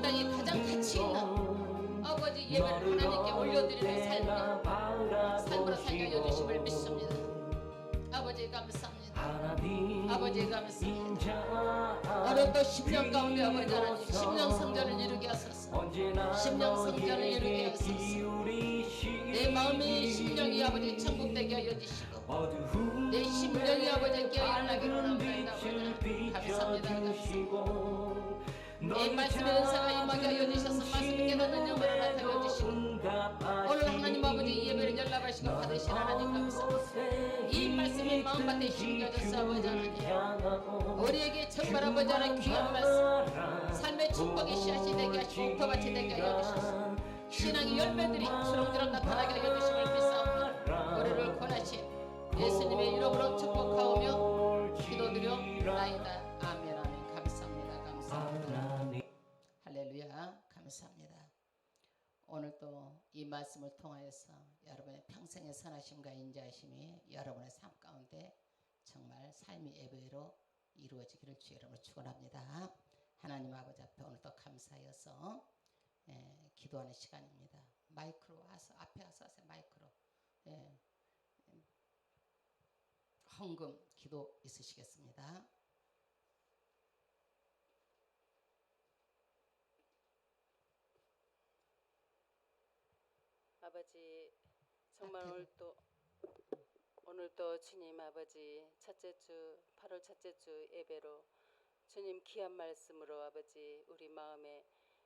땅에 가장 가치 있는 아버지 예배를 하나님께 올려드리는 삶으로 살게 하여 주심을 믿습니다. 아버지 감사합니다. 아버지 감사합니다. 오늘도 10년 가운데 아버지 하나님 10년 성전을 이루게 하소서. 10년 성전을 이루게 하소서. 내 마음이 심령이 아버지 천국 되게 하여 주시고 내 심령이 아버지 깨어 일어나기로 합니다. 감사합니다. 내 말씀의 은사가 임하게 하여 주셔서 말씀을 깨닫는 영혼을 나타내 주시고 오늘 하나님 아버지 예배를 연락하시고 받으신 하나님 감사합니다. 이 말씀이 마음밭에 심겨져서 아버지 하나님 우리에게 정말 아버지 하나님 귀한 말씀 삶의 축복의 씨앗이 되게 하시고 옥토밭이 되게 하여 주셔서 신앙의 열매들이 주렁주렁 나타나게 하여 주심을 믿사옵니다. 우리를 권하신 예수님의 이름으로 축복하오며 기도드려옵나이다. 아멘 아멘. 감사합니다. 감사합니다. 할렐루야. 감사합니다. 오늘도 이 말씀을 통하여서 여러분의 평생의 선하심과 인자하심이 여러분의 삶 가운데 정말 삶의 예배로 이루어지기를 주의 이름으로 축원합니다. 하나님 아버지 앞에 오늘도 감사하여서 기도하는 시간입니다. 마이크로 와서 앞에 와서 하세요. 마이크로 헌금 기도 있으시겠습니다. 아버지 정말 오늘도 주님 아버지 첫째 주 8월 첫째 주 예배로 주님 귀한 말씀으로 아버지 우리 마음에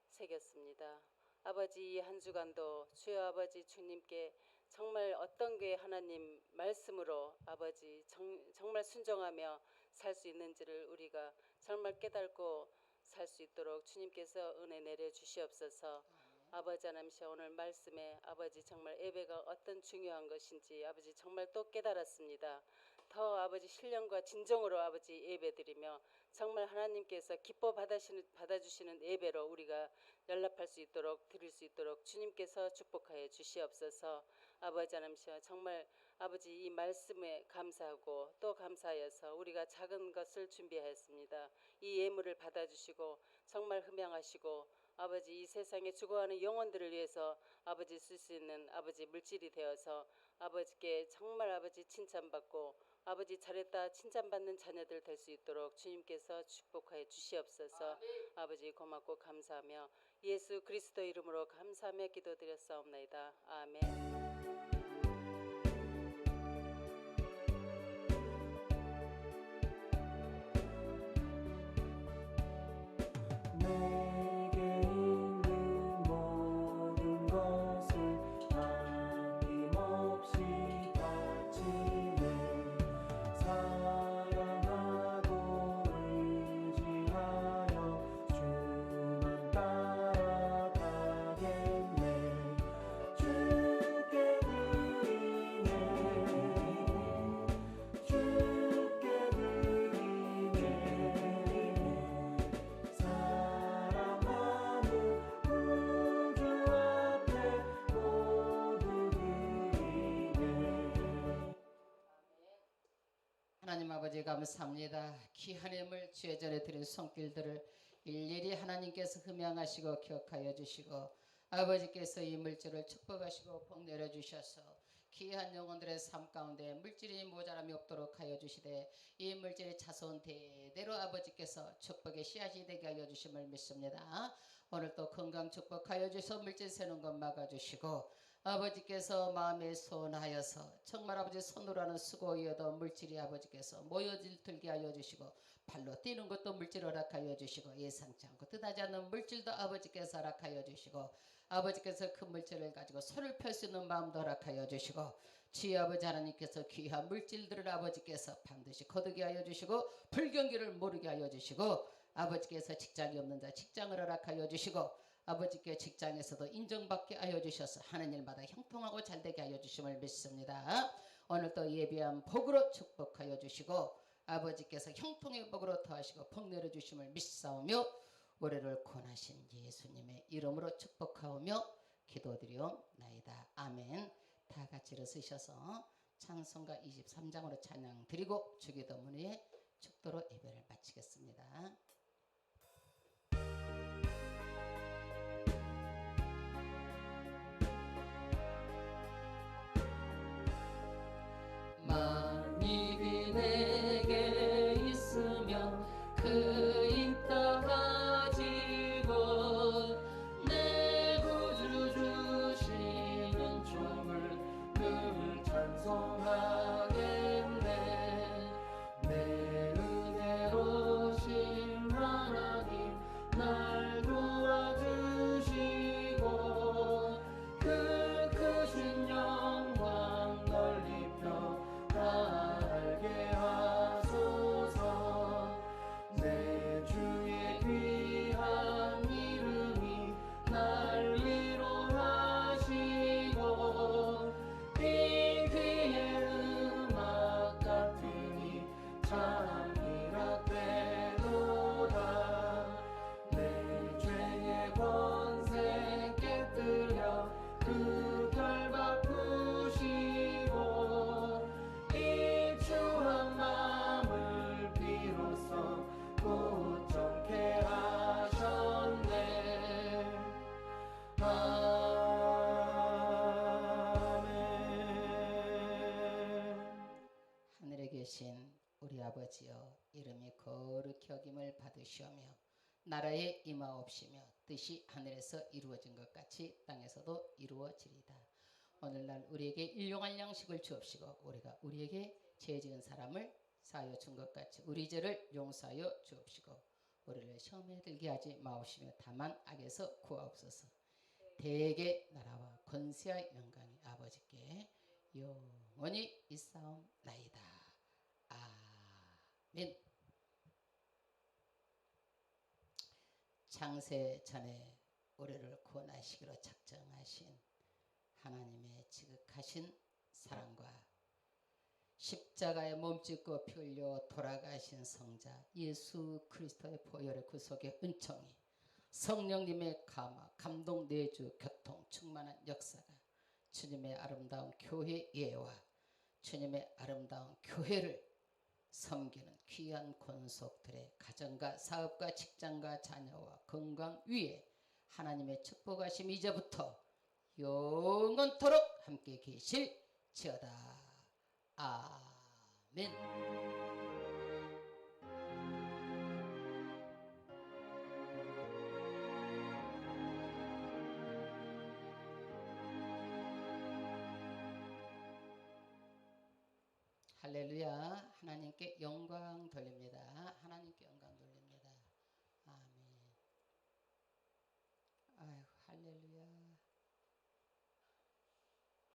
새겼습니다. 아버지 이 한 주간도 주여 아버지 주님께 정말 어떤 게 하나님 말씀으로 아버지 정말 순종하며 살 수 있는지를 우리가 정말 깨닫고 살 수 있도록 주님께서 은혜 내려 주시옵소서. 아버지 하나님이시여 오늘 말씀에 아버지 정말 예배가 어떤 중요한 것인지 아버지 정말 또 깨달았습니다. 더 아버지 신령과 진정으로 아버지 예배드리며 정말 하나님께서 기뻐 받아주시는 예배로 우리가 연락할 수 있도록 드릴 수 있도록 주님께서 축복하여 주시옵소서. 아버지 하나님이시여 정말 아버지 이 말씀에 감사하고 또 감사하여서 우리가 작은 것을 준비하였습니다. 이 예물을 받아주시고 정말 흠양하시고 아버지 이 세상에 죽어가는 영혼들을 위해서 아버지 쓸 수 있는 아버지 물질이 되어서 아버지께 정말 아버지 칭찬받고 아버지 잘했다 칭찬받는 자녀들 될 수 있도록 주님께서 축복하여 주시옵소서. 아버지 고맙고 감사하며 예수 그리스도 이름으로 감사하며 기도드렸사옵나이다. 아멘. 내게 있는 모든 것을 아낌없이 바치네. 사랑하고 의지하여 주만 따라가겠네. 주께 드리네. 주께 드리네. 사랑하는 구주 앞에 모두 드리네. 하나님 아버지 감사합니다. 귀한 예물 주의 전에 드린 손길들을 일일이 하나님께서 흠양하시고 기억하여 주시고 아버지께서 이 물질을 축복하시고 복 내려 주셔서 귀한 영혼들의 삶 가운데 물질이 모자람이 없도록 하여 주시되 이 물질의 자손 대대로 아버지께서 축복의 씨앗이 되게 하여 주심을 믿습니다. 오늘 또 건강 축복하여 주셔서 물질 새는 것 막아주시고 아버지께서 마음에 소원하여서 정말 아버지 손으로 하는 수고이어도 물질이 아버지께서 모여질 들게 하여 주시고 발로 뛰는 것도 물질 허락하여 주시고 예상치 않고 뜻하지 않는 물질도 아버지께서 허락하여 주시고 아버지께서 그 물질을 가지고 손을 펼 수 있는 마음도 허락하여 주시고 주의 아버지 하나님께서 귀한 물질들을 아버지께서 반드시 거두게 하여 주시고 불경기를 모르게 하여 주시고 아버지께서 직장이 없는 자 직장을 허락하여 주시고 아버지께 직장에서도 인정받게 하여 주셔서 하는 일마다 형통하고 잘되게 하여 주심을 믿습니다. 오늘 또 예비한 복으로 축복하여 주시고 아버지께서 형통의 복으로 더하시고 복 내려주심을 믿사오며 우리를 권하신 예수님의 이름으로 축복하오며 기도드리옵나이다. 아멘. 다 같이 일어서셔서 찬송가 23장으로 찬양 드리고 주기도문의 축도로 예배를 마치겠습니다. 만입이 내게 있으면 그 있다 가지고 내 구주 주시는 주를 늘 찬송하겠네. 내 은혜로신 하나님 날 도와주시고 그 크신 영광 넓히며 알게 하소서. 내 주의 귀한 이름이 날 위로하시고 이 귀의 음악 같으니 참 희락되도다. 내 죄의 권세 깨뜨려 그 결 바꾸시고 이 추한 마음을 비로소 고정케 하셨네. 아멘. 하늘에 계신 우리 아버지여 이름이 거룩히 여김을 받으시오며 나라에 임하옵시며 뜻이 하늘에서 이루어진 것 같이 땅에서도 이루어지리다. 오늘날 우리에게 일용할 양식을 주옵시고 우리가 우리에게 죄 지은 사람을 사하여 준 것 같이 우리 죄를 용서하여 주옵시고 우리를 시험에 들게 하지 마옵시며 다만 악에서 구하옵소서. 대개 나라와 권세와 영광이 아버지께 영원히 있사옵나이다. 아멘. 창세 전에 우리를 구원하시기로 작정하신 하나님의 지극하신 사랑과 십자가에 몸짓고 피 흘려 돌아가신 성자 예수 그리스도의 보혈의 구속의 은총이 성령님의 감화, 감동, 내주, 교통, 충만한 역사가 주님의 아름다운 교회 예와 주님의 아름다운 교회를 섬기는 귀한 권속들의 가정과 사업과 직장과 자녀와 건강 위에 하나님의 축복하심 이제부터 영원토록 함께 계실지어다. 아멘. 할렐루야. 하나님께 영광 돌립니다. 하나님께 영광